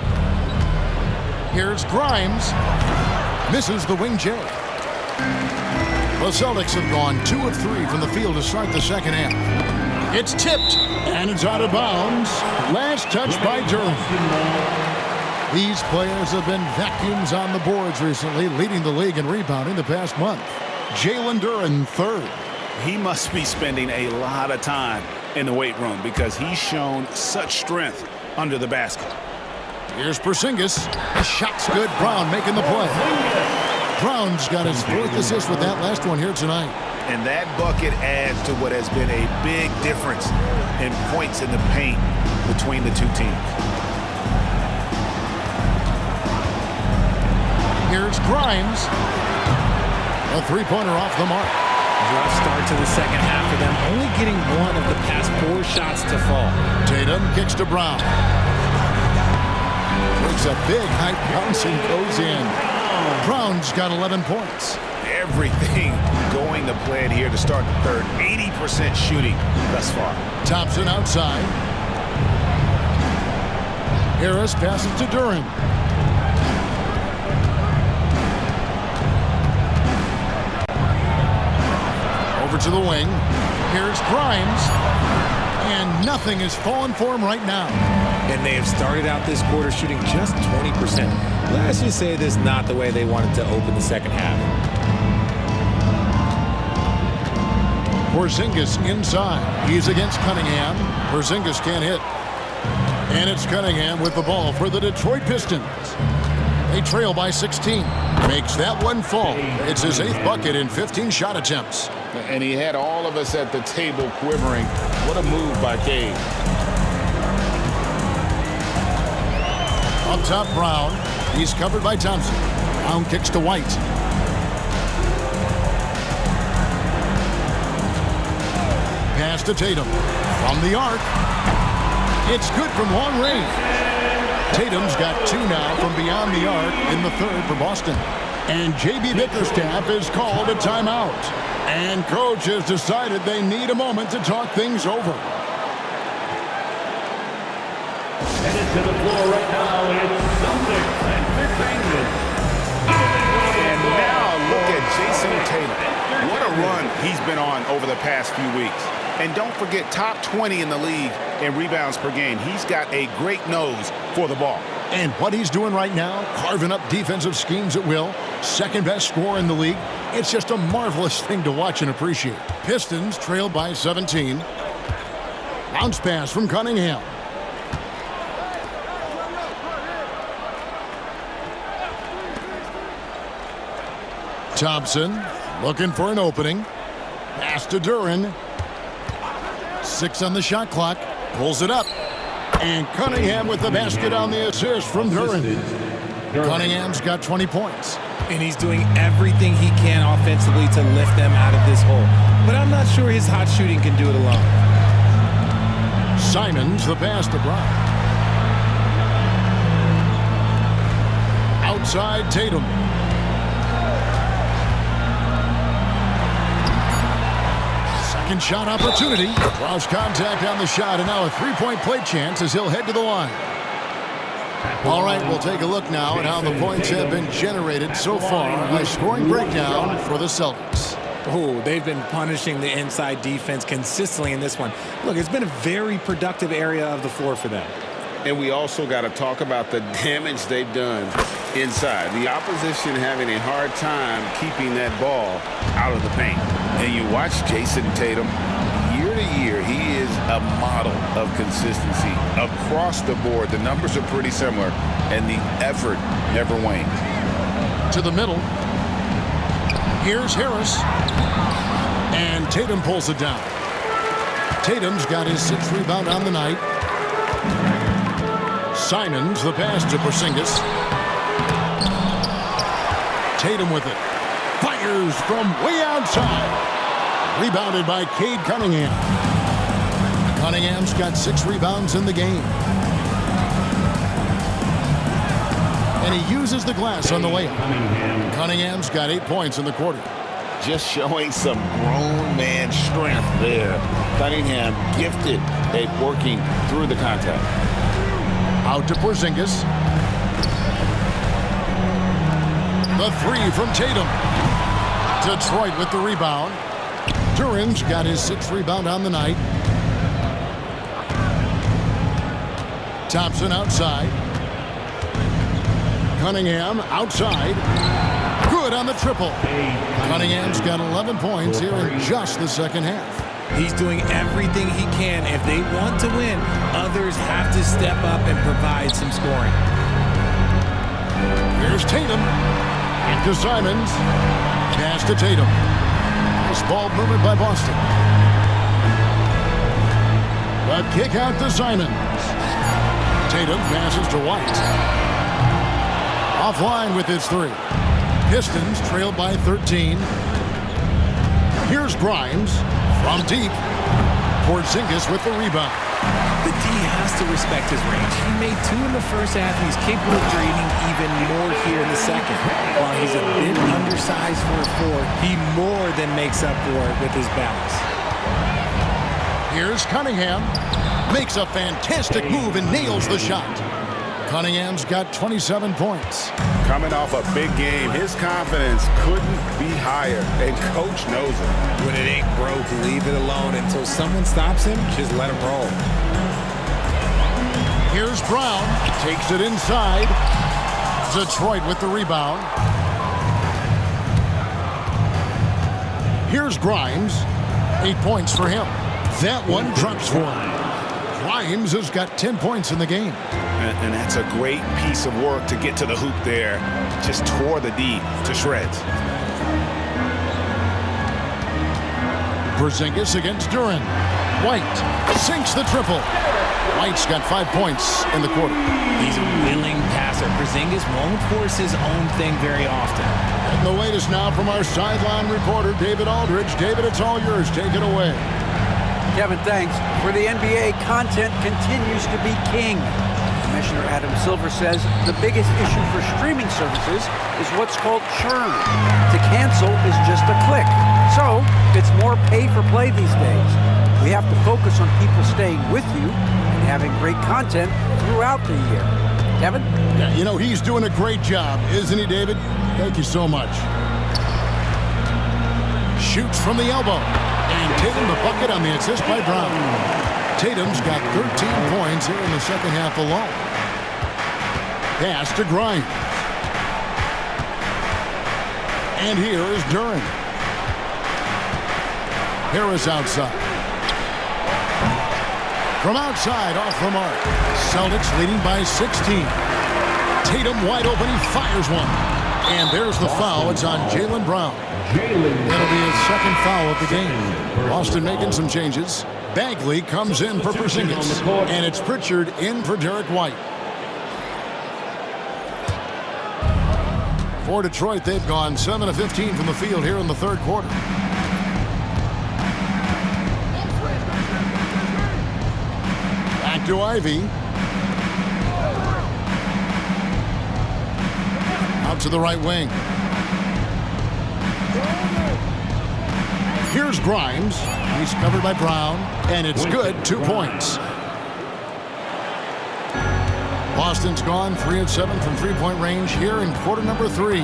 Here's Grimes. Misses the wing J. The Celtics have gone 2 of 3 from the field to start the second half. It's tipped, and it's out of bounds. Last touch by Durham. These players have been vacuums on the boards recently, leading the league in rebounding the past month. Jalen Duren, third. He must be spending a lot of time in the weight room because he's shown such strength under the basket. Here's Porzingis. The shot's good. Brown making the play. Brown's got his 4th assist with that last one here tonight. And that bucket adds to what has been a big difference in points in the paint between the two teams. Here's Grimes. A three-pointer off the mark. Rough start to the second half for them, only getting 1 of the past 4 shots to fall. Tatum kicks to Brown. Takes a big high bounce and goes in. Brown's got 11 points. Everything going to plan here to start the third. 80% shooting thus far. Thompson outside. Harris passes to Duren. Over to the wing. Here's Grimes. And nothing is falling for him right now. And they have started out this quarter shooting just 20%. Let's just say this is not the way they wanted to open the second half. Porzingis inside. He's against Cunningham. Porzingis can't hit. And it's Cunningham with the ball for the Detroit Pistons. They trail by 16. Makes that one fall. It's his 8th bucket in 15 shot attempts. And he had all of us at the table quivering. What a move by Cade. Up top, Brown. He's covered by Thompson. Brown kicks to White. Pass to Tatum. From the arc. It's good from long range. Tatum's got 2 now from beyond the arc in the 3rd for Boston. And J.B. Bickerstaff is called a timeout. And coach has decided they need a moment to talk things over. Headed to the floor right now, it's Celtics Entertainment. And now look at Jason Tatum. What a run he's been on over the past few weeks. And don't forget, top 20 in the league in rebounds per game. He's got a great nose for the ball. And what he's doing right now, carving up defensive schemes at will, 2nd best scorer in the league. It's just a marvelous thing to watch and appreciate. Pistons trail by 17. Bounce pass from Cunningham. Thompson looking for an opening. Pass to Duren. 6 on the shot clock. Pulls it up. And Cunningham with the basket on the assist from Duren. Cunningham's got 20 points. And he's doing everything he can offensively to lift them out of this hole. But I'm not sure his hot shooting can do it alone. Simons the pass to Brown. Outside Tatum. Second shot opportunity. Draws contact on the shot, and now a 3-point play chance as he'll head to the line. All right, we'll take a look now at how the points have been generated so far. A scoring breakdown for the Celtics. Oh, they've been punishing the inside defense consistently in this one. Look, it's been a very productive area of the floor for them. And we also got to talk about the damage they've done inside. The opposition having a hard time keeping that ball out of the paint. And you watch Jason Tatum, year to year, he is a model of consistency across the board. The numbers are pretty similar, and the effort never wanes. To the middle. Here's Harris. And Tatum pulls it down. Tatum's got his 6th rebound on the night. Simons, the pass to Porzingis. Tatum with it. Fires from way outside. Rebounded by Cade Cunningham. Cunningham's got 6 rebounds in the game. And he uses the glass on the layup. Cunningham's got 8 points in the quarter. Just showing some grown man strength there. Cunningham gifted at working through the contact. Out to Porzingis. The 3 from Tatum. Detroit with the rebound. Duran's got his 6th rebound on the night. Thompson outside. Cunningham outside. Good on the triple. Cunningham's got 11 points here in just the second half. He's doing everything he can. If they want to win, others have to step up and provide some scoring. Here's Tatum. Into Simons. Pass to Tatum. Nice ball movement by Boston. A kick out to Simons. Tatum passes to White. Offline with his 3. Pistons trailed by 13. Here's Grimes from deep. Porzingis with the rebound. The D has to respect his range. He made 2 in the first half, and he's capable of draining even more here in the second. While he's a bit undersized for a 4, he more than makes up for it with his balance. Here's Cunningham. Makes a fantastic move and nails the shot. Cunningham's got 27 points. Coming off a big game, his confidence couldn't be higher, and coach knows it. When it ain't broke, leave it alone until someone stops him. Just let him roll. Here's Brown. Takes it inside. Detroit with the rebound. Here's Grimes. 8 points for him. That one drops for him. Grimes has got 10 points in the game. And that's a great piece of work to get to the hoop there. Just tore the D to shreds. Porzingis against Duran. White sinks the triple. White's got 5 points in the quarter. He's a willing passer. Porzingis won't force his own thing very often. And the latest now from our sideline reporter, David Aldridge. David, it's all yours. Take it away. Kevin, thanks. For the NBA, content continues to be king. Commissioner Adam Silver says the biggest issue for streaming services is what's called churn. To cancel is just a click. So it's more pay for play these days. We have to focus on people staying with you and having great content throughout the year. Kevin? Yeah, you know, he's doing a great job, isn't he, David? Thank you so much. Shoots from the elbow. And Tatum the bucket on the assist by Brown. Tatum's got 13 points here in the second half alone. Pass to Grimes. And here is Duran. Harris outside. From outside, off the mark. Celtics leading by 16. Tatum wide open, he fires one. And there's the foul. It's on Jaylen Brown. That'll be his 2nd foul of the game. Boston making some changes. Bagley comes in for Porzingis. And it's Pritchard in for Derek White. For Detroit, they've gone 7 of 15 from the field here in the 3rd quarter. Back to Ivy. Out to the right wing. Here's Grimes. He's covered by Brown, and it's good. 2 points. Boston's gone 3 of 7 from three-point range here in quarter number 3.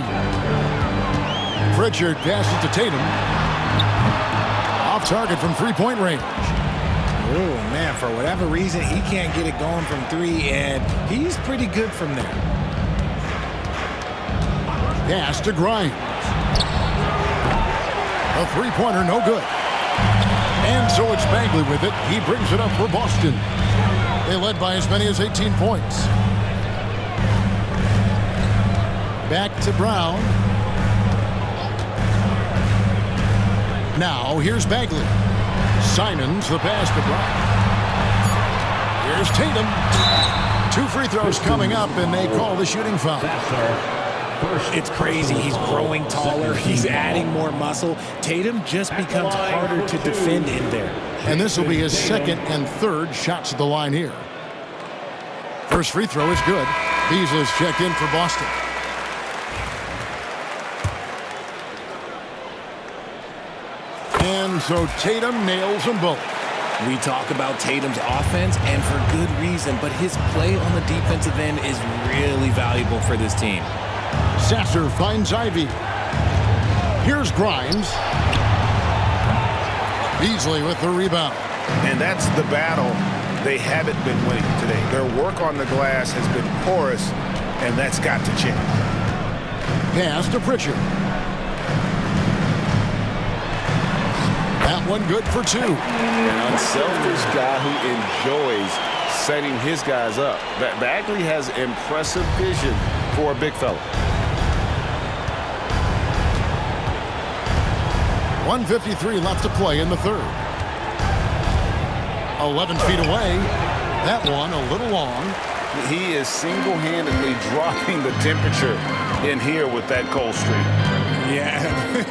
Pritchard passes to Tatum. Off target from three-point range. Oh, man, for whatever reason, he can't get it going from 3, and he's pretty good from there. Pass to Grimes. A three-pointer, no good. And so it's Bagley with it. He brings it up for Boston. They led by as many as 18 points. Back to Brown. Now here's Bagley. Simons the pass to Brown. Here's Tatum. 2 free throws coming up, and they call the shooting foul. It's crazy. He's growing taller. He's adding more muscle. Tatum just becomes harder to defend in there. And this will be his second and third shots at the line here. First free throw is good. Beasley's checked in for Boston. And so Tatum nails them both. We talk about Tatum's offense, and for good reason, but his play on the defensive end is really valuable for this team. Sasser finds Ivy. Here's Grimes. Beasley with the rebound. And that's the battle they haven't been winning today. Their work on the glass has been porous, and that's got to change. Pass to Pritchard. That one good for 2. An unselfish guy who enjoys setting his guys up. Bagley has impressive vision for a big fella. 1:53 left to play in the third. 11 feet away. That one a little long. He is single-handedly dropping the temperature in here with that cold streak. Yeah,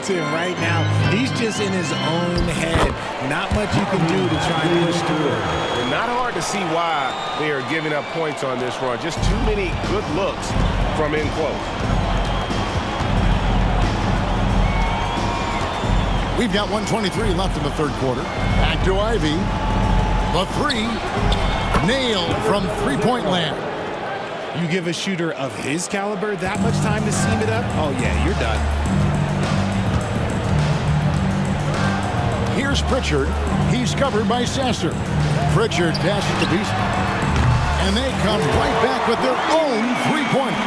Tim, right now, he's just in his own head. Not much you can do to try and push through it. And not hard to see why they are giving up points on this run. Just too many good looks from in close. We've got 1:23 left in the third quarter. Back to Ivy. The 3. Nailed from three-point land. You give a shooter of his caliber that much time to seam it up? Oh, yeah, you're done. Here's Pritchard. He's covered by Sasser. Pritchard passes to Beasley. And they come right back with their own three-pointer.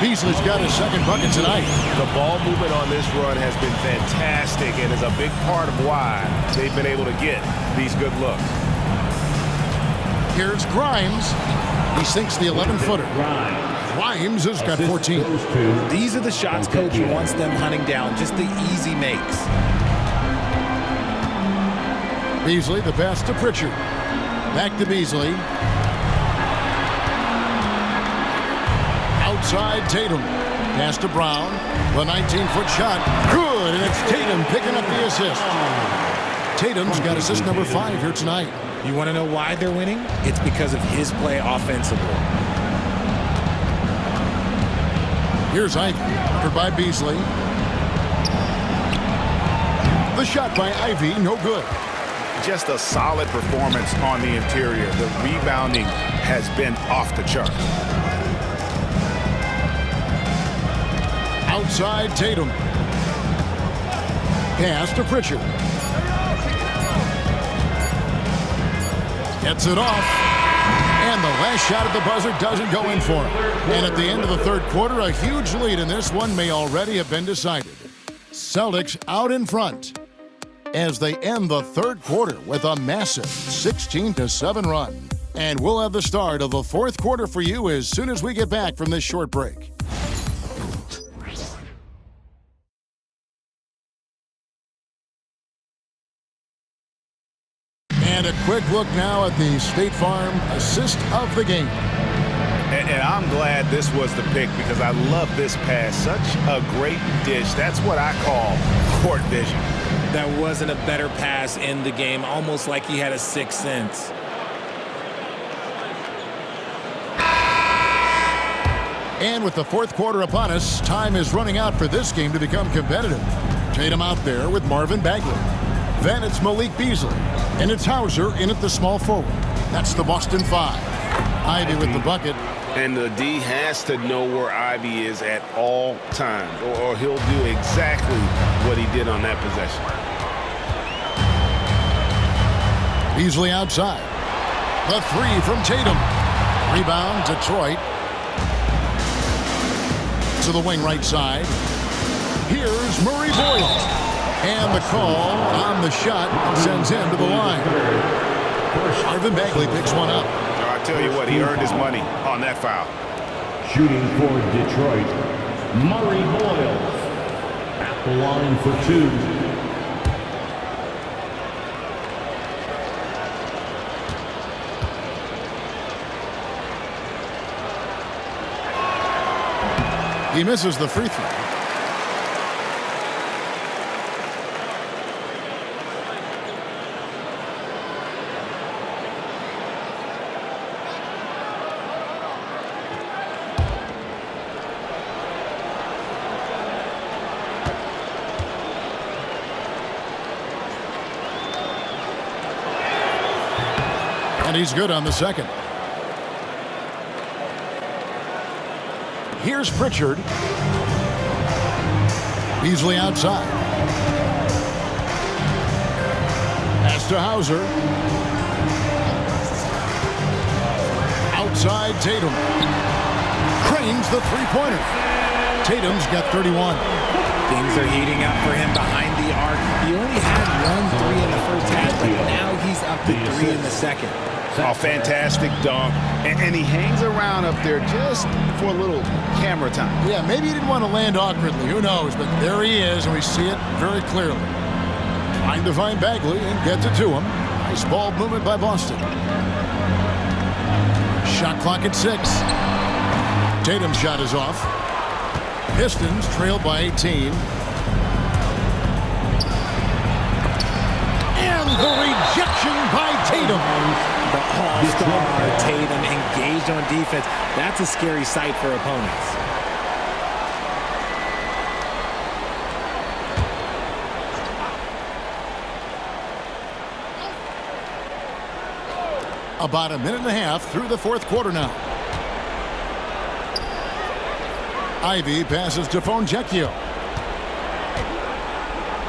Beasley's got his second bucket tonight. The ball movement on this run has been fantastic and is a big part of why they've been able to get these good looks. Here's Grimes. He sinks the 11-footer. Grimes has got 14. These are the shots coach wants them hunting down, just the easy makes. Beasley, the pass to Pritchard. Back to Beasley. Outside Tatum. Pass to Brown. The 19-foot shot. Good, and it's Tatum picking up the assist. Tatum's got assist number 5 here tonight. You want to know why they're winning? It's because of his play offensively. Here's Ivy, covered by Beasley. The shot by Ivy, no good. Just a solid performance on the interior. The rebounding has been off the chart. Outside Tatum. Pass to Pritchard. Gets it off. And the last shot at the buzzer doesn't go in for him. And at the end of the third quarter, a huge lead in this one may already have been decided. Celtics out in front as they end the third quarter with a massive 16-7 run. And we'll have the start of the fourth quarter for you as soon as we get back from this short break. And a quick look now at the State Farm assist of the game. And I'm glad this was the pick because I love this pass. Such a great dish. That's what I call court vision. That wasn't a better pass in the game, almost like he had a sixth sense. And with the fourth quarter upon us, time is running out for this game to become competitive. Tatum out there with Marvin Bagley. Then it's Malik Beasley. And it's Hauser in at the small forward. That's the Boston 5. Ivy with the bucket. And the D has to know where Ivy is at all times, or he'll do exactly what he did on that possession. Beasley outside. The three from Tatum. Rebound, Detroit. To the wing right side. Here's Murray Boyle. And the call on the shot sends him to the line. Marvin Bagley picks one up. I tell you what, he earned his money on that foul. Shooting for Detroit, Murray Boyle at the line for 2. He misses the free throw. And he's good on the second. Here's Pritchard. Beasley outside. Pass to Hauser. Outside Tatum. Cranes the three-pointer. Tatum's got 31. Things are heating up for him behind the arc. He only had 1 3 in the first half, but now he's up to 3 in the second. Oh, fantastic dunk. And he hangs around up there just for a little camera time. Yeah, maybe he didn't want to land awkwardly. Who knows? But there he is, and we see it very clearly. Trying to find Bagley and gets it to him. Nice ball movement by Boston. Shot clock at 6. Tatum's shot is off. Pistons trailed by 18. And the rejection by Tatum. The all-star Tatum engaged on defense. That's a scary sight for opponents. About a minute and a half through the fourth quarter now. Ivy passes to Fontecchio.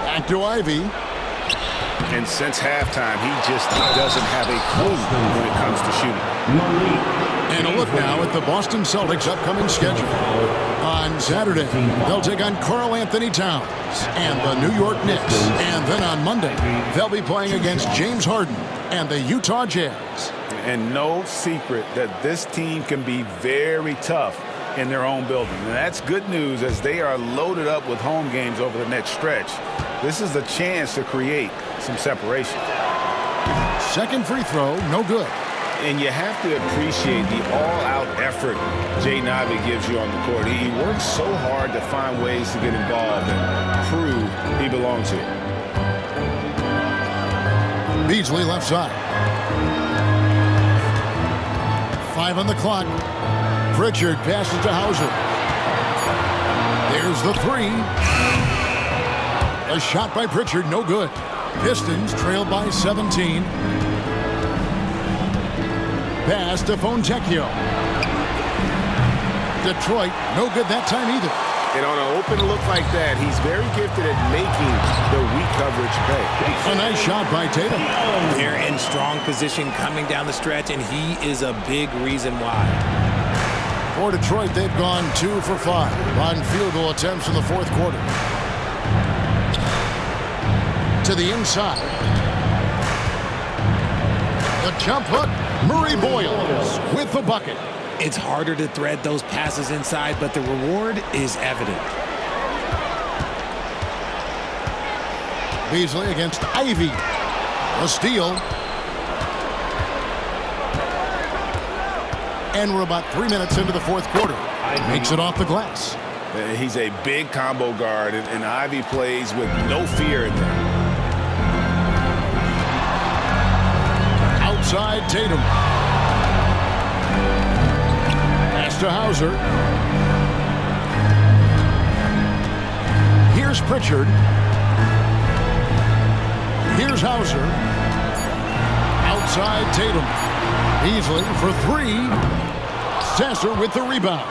Back to Ivy. And since halftime, he just doesn't have a clue when it comes to shooting. And a look now at the Boston Celtics' upcoming schedule. On Saturday, they'll take on Karl Anthony Towns and the New York Knicks. And then on Monday, they'll be playing against James Harden and the Utah Jazz. And no secret that this team can be very tough in their own building. And that's good news as they are loaded up with home games over the next stretch. This is a chance to create some separation. Second free throw, no good. And you have to appreciate the all-out effort Jaden Ivey gives you on the court. He works so hard to find ways to get involved and prove he belongs here. Beasley left side. 5 on the clock. Pritchard passes to Hauser. There's the 3. A shot by Pritchard, no good. Pistons trailed by 17. Pass to Fontecchio. Detroit, no good that time either. And on an open look like that, he's very gifted at making the weak coverage pay. A nice shot by Tatum. They're in strong position coming down the stretch, and he is a big reason why. For Detroit, they've gone 2 for 5 on field goal attempts in the fourth quarter. To the inside. The jump hook. Murray Boyle with the bucket. It's harder to thread those passes inside, but the reward is evident. Beasley against Ivy. A steal. And we're about 3 minutes into the fourth quarter. Makes it off the glass. He's a big combo guard, and Ivy plays with no fear in there. Outside Tatum. Pass to Hauser. Here's Pritchard. Here's Hauser. Outside Tatum. Beasley for three. Sasser with the rebound.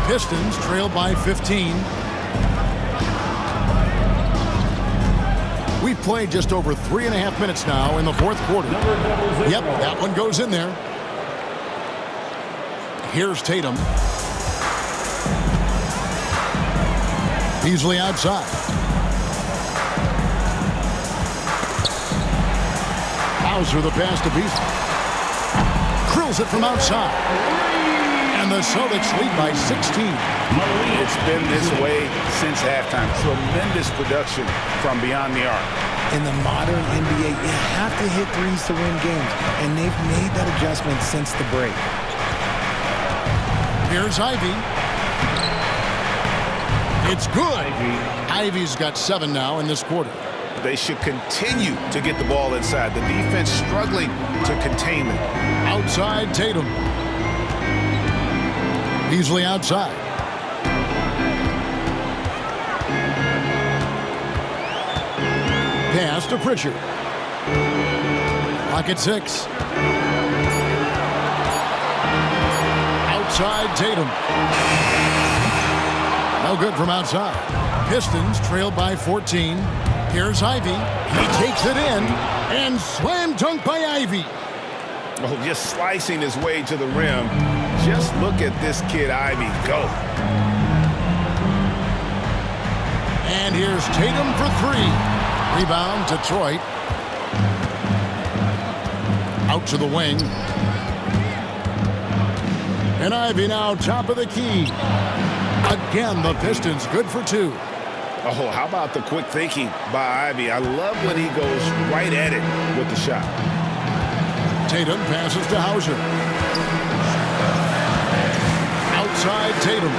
Pistons trail by 15. We've played just over 3.5 minutes now in the fourth quarter. Yep, that one goes in there. Here's Tatum. Beasley outside. Bowser the pass to Beasley. Krills it from outside. And the Celtics lead by 16. It's been this way since halftime. Tremendous production from beyond the arc. In the modern NBA, you have to hit threes to win games, and they've made that adjustment since the break. Here's Ivy. It's good. Ivy's got 7 now in this quarter. They should continue to get the ball inside. The defense struggling to contain them. Outside Tatum. Beasley outside. Pass to Pritchard. Clock at 6. Outside Tatum. No good from outside. Pistons trail by 14. Here's Ivy. He takes it in and slam dunk by Ivy. Oh, just slicing his way to the rim. Just look at this kid Ivy go. And here's Tatum for 3. Rebound, Detroit. Out to the wing. And Ivy now top of the key. Again, the Pistons good for 2. Oh, how about the quick thinking by Ivy? I love when he goes right at it with the shot. Tatum passes to Hauser. Outside Tatum.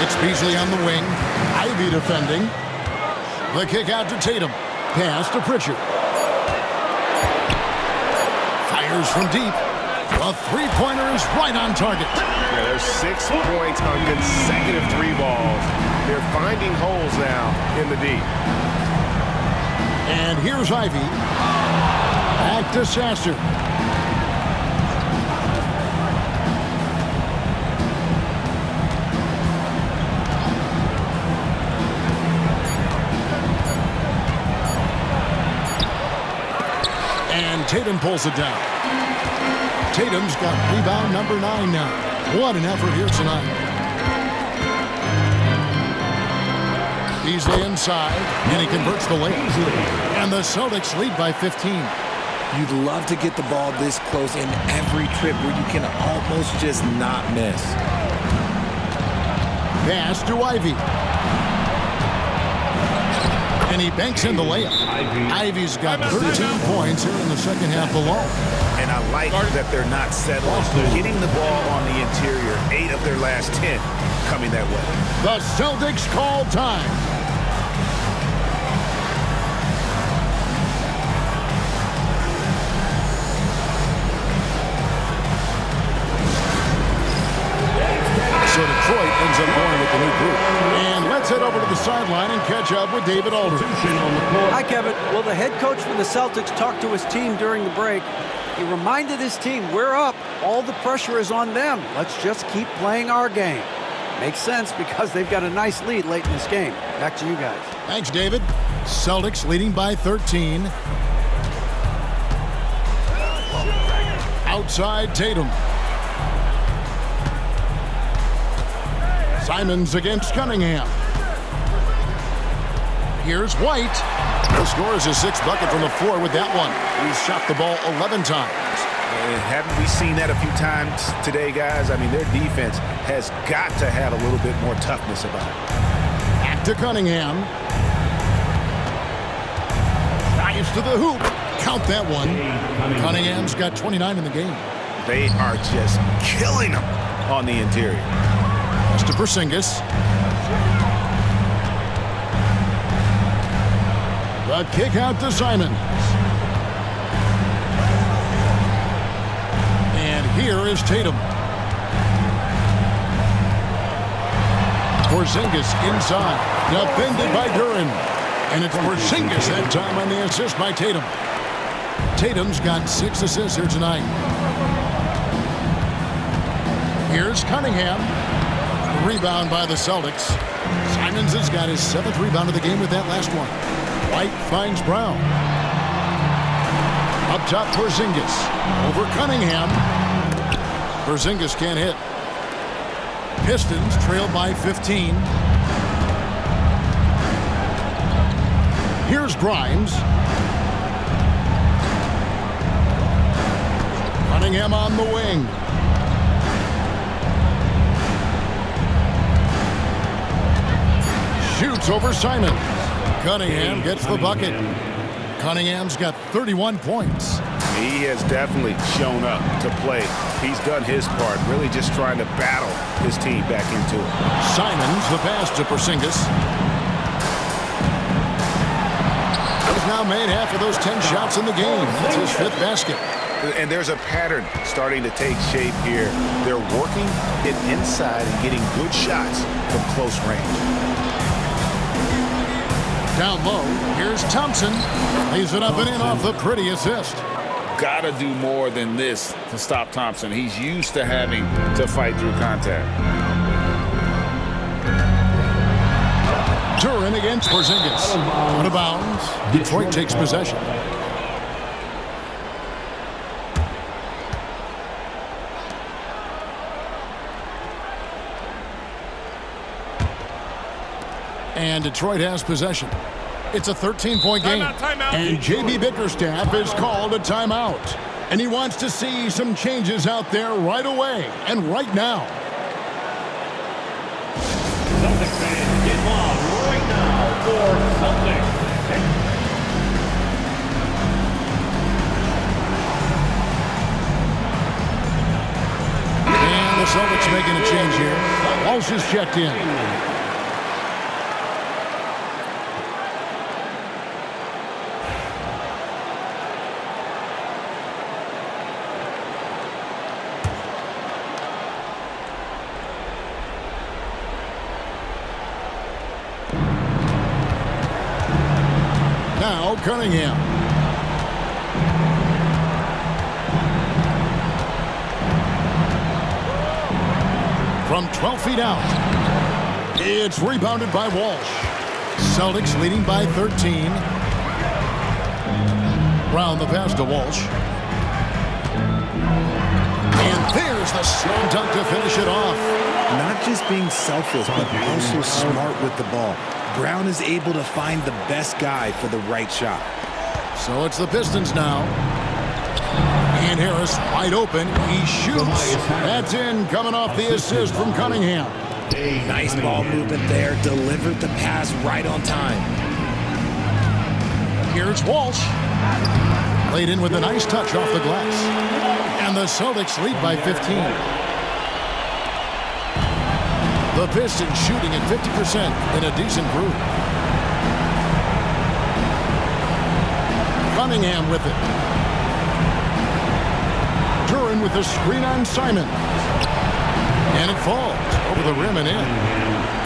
It's Beasley on the wing. Ivy defending. The kick out to Tatum. Pass to Pritchard. Fires from deep. A three-pointer is right on target. Yeah, there's 6 points on consecutive 3 balls. They're finding holes now in the D. And here's Ivy. Back to Sasser. And Tatum pulls it down. Tatum's got rebound number 9 now. What an effort here tonight. Beasley inside, and he converts the layup. And the Celtics lead by 15. You'd love to get the ball this close in every trip where you can almost just not miss. Pass to Ivy. And he banks in the layup. Ivy's got 13 points here in the second half alone. And I like that they're not settling. Getting the ball on the interior, 8 of their last 10 coming that way. The Celtics call time. So Detroit ends up going with the new group. And let's head over to the sideline and catch up with David Aldridge. Hi, Kevin. Well, the head coach for the Celtics talked to his team during the break. He reminded his team, we're up. All the pressure is on them. Let's just keep playing our game. Makes sense because they've got a nice lead late in this game. Back to you guys. Thanks, David. Celtics leading by 13. Outside Tatum. Simons against Cunningham. Here's White. He scores his 6th bucket from the floor with that one. He's shot the ball 11 times. And haven't we seen that a few times today, guys? I mean, their defense has got to have a little bit more toughness about it. Back to Cunningham. Drives to the hoop. Count that one. Cunningham's got 29 in the game. They are just killing them on the interior. Pass to Porzingis. The kick out to Simons. And here is Tatum. Porzingis inside. Defended by Duran. And it's Porzingis that time on the assist by Tatum. Tatum's got 6 assists here tonight. Here's Cunningham. Rebound by the Celtics. Simons has got his 7th rebound of the game with that last one. White finds Brown. Up top, Porzingis. Over Cunningham. Porzingis can't hit. Pistons trail by 15. Here's Grimes. Cunningham on the wing. Shoots over Simon. Cunningham gets the bucket. Cunningham's got 31 points. He has definitely shown up to play. He's done his part, really just trying to battle his team back into it. Simons, the pass to Porzingis. He's now made half of those 10 shots in the game. That's his 5th basket. And there's a pattern starting to take shape here. They're working it inside and getting good shots from close range. Down low, here's Thompson. Lays it up and in off the pretty assist. Got to do more than this to stop Thompson. He's used to having to fight through contact. Duran against Porzingis. Out of bounds. Detroit takes possession. And Detroit has possession. It's a 13-point game. Timeout. And J.B. Bickerstaff has called a timeout. And he wants to see some changes out there right away and right now. Celtics fans, get loud right now for Celtics. And the Celtics making a change here. Walsh is checked in. Now Cunningham. From 12 feet out. It's rebounded by Walsh. Celtics leading by 13. Brown the pass to Walsh. And there's the slam dunk to finish it off. Not just being selfless, but also smart with the ball. Brown is able to find the best guy for the right shot. So it's the Pistons now. And Harris wide open. He shoots. That's in, coming off the assist from Cunningham. Nice ball movement there. Delivered the pass right on time. Here's Walsh. Laid in with a nice touch off the glass. And the Celtics lead by 15. The Pistons shooting at 50% in a decent group. Cunningham with it. Duran with a screen on Simon. And it falls over the rim and in.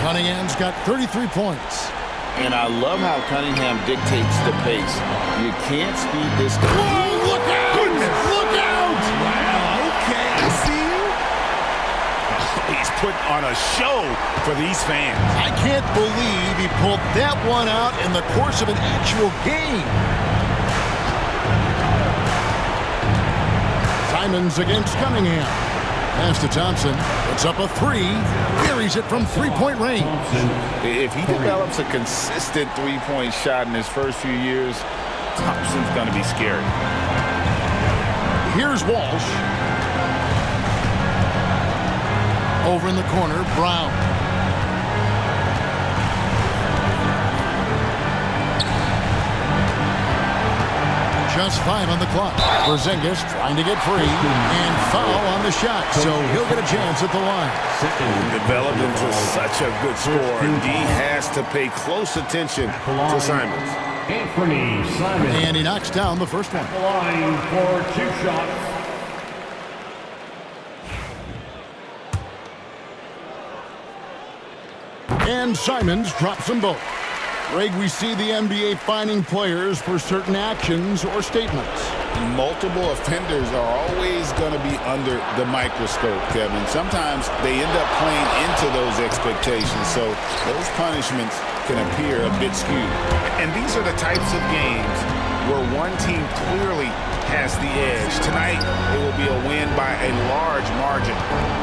Cunningham's got 33 points. And I love how Cunningham dictates the pace. You can't speed this. Whoa, look out! Goodness. Look out! Wow, okay, I see you. He's putting on a show for these fans. I can't believe he pulled that one out in the course of an actual game. Simons against Cunningham. Pass to Thompson. It's up a 3. Buries it from 3-point range. If he develops a consistent three-point shot in his first few years, Thompson's going to be scary. Here's Walsh. Over in the corner, Brown. Just 5 on the clock. Porzingis trying to get free and foul on the shot, so he'll get a chance at the line. Developed into such a good scorer. He has to pay close attention to Simons. Anthony Simons. And he knocks down the first one. Line for 2 shots. And Simons drops them both. Greg, we see the NBA fining players for certain actions or statements. multiple offenders are always going to be under the microscope, Kevin. Sometimes they end up playing into those expectations, so those punishments can appear a bit skewed. And these are the types of games where one team clearly has the edge. Tonight, it will be a win by a large margin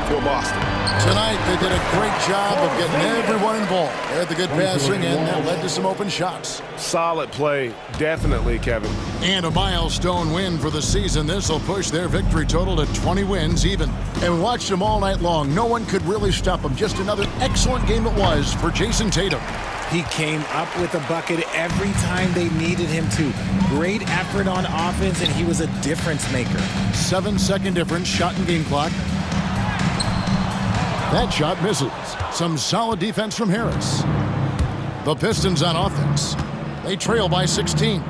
for Boston. Tonight, they did a great job of getting everyone involved. They had the good passing, and that led to some open shots. Solid play, definitely, Kevin. And a milestone win for the season. This will push their victory total to 20 wins even. And we watched them all night long. No one could really stop them. Just another excellent game it was for Jason Tatum. He came up with a bucket every time they needed him to. Great effort on offense, and he was a difference maker. 7-second difference, shot and game clock. That shot misses. Some solid defense from Harris. The Pistons on offense. They trail by 16.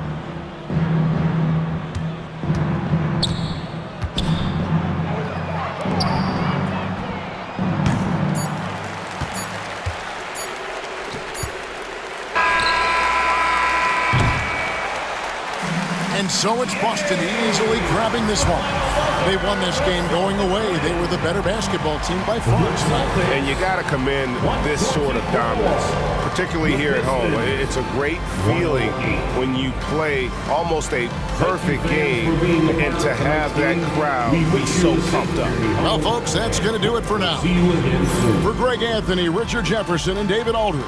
And so it's Boston easily grabbing this one. They won this game going away. They were the better basketball team by far tonight. And you got to commend this sort of dominance, particularly here at home. It's a great feeling when you play almost a perfect game and to have that crowd be so pumped up. Well, folks, that's going to do it for now. For Greg Anthony, Richard Jefferson, and David Aldridge,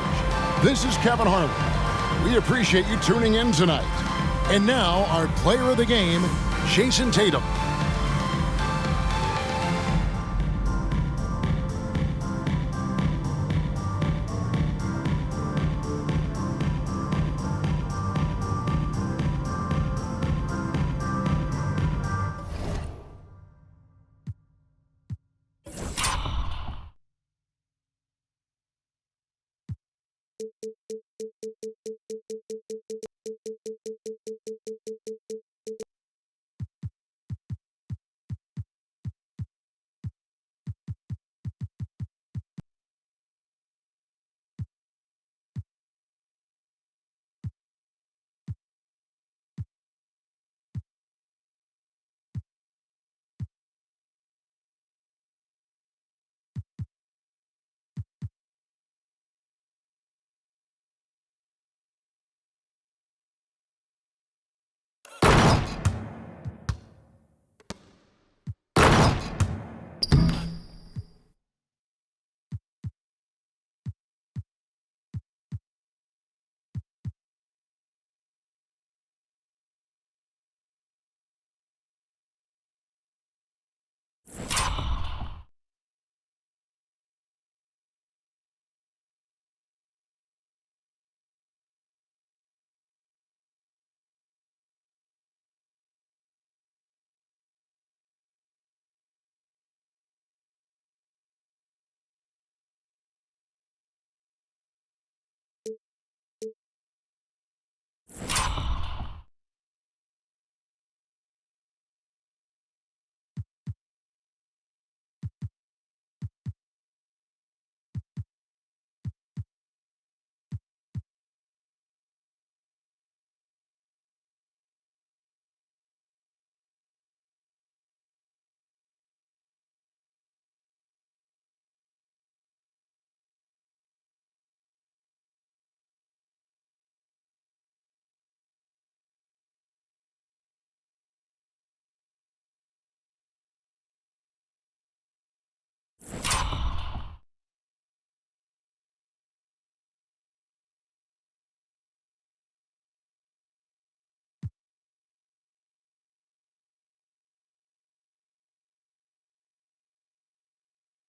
this is Kevin Harlan. We appreciate you tuning in tonight. And now, our player of the game, Jason Tatum.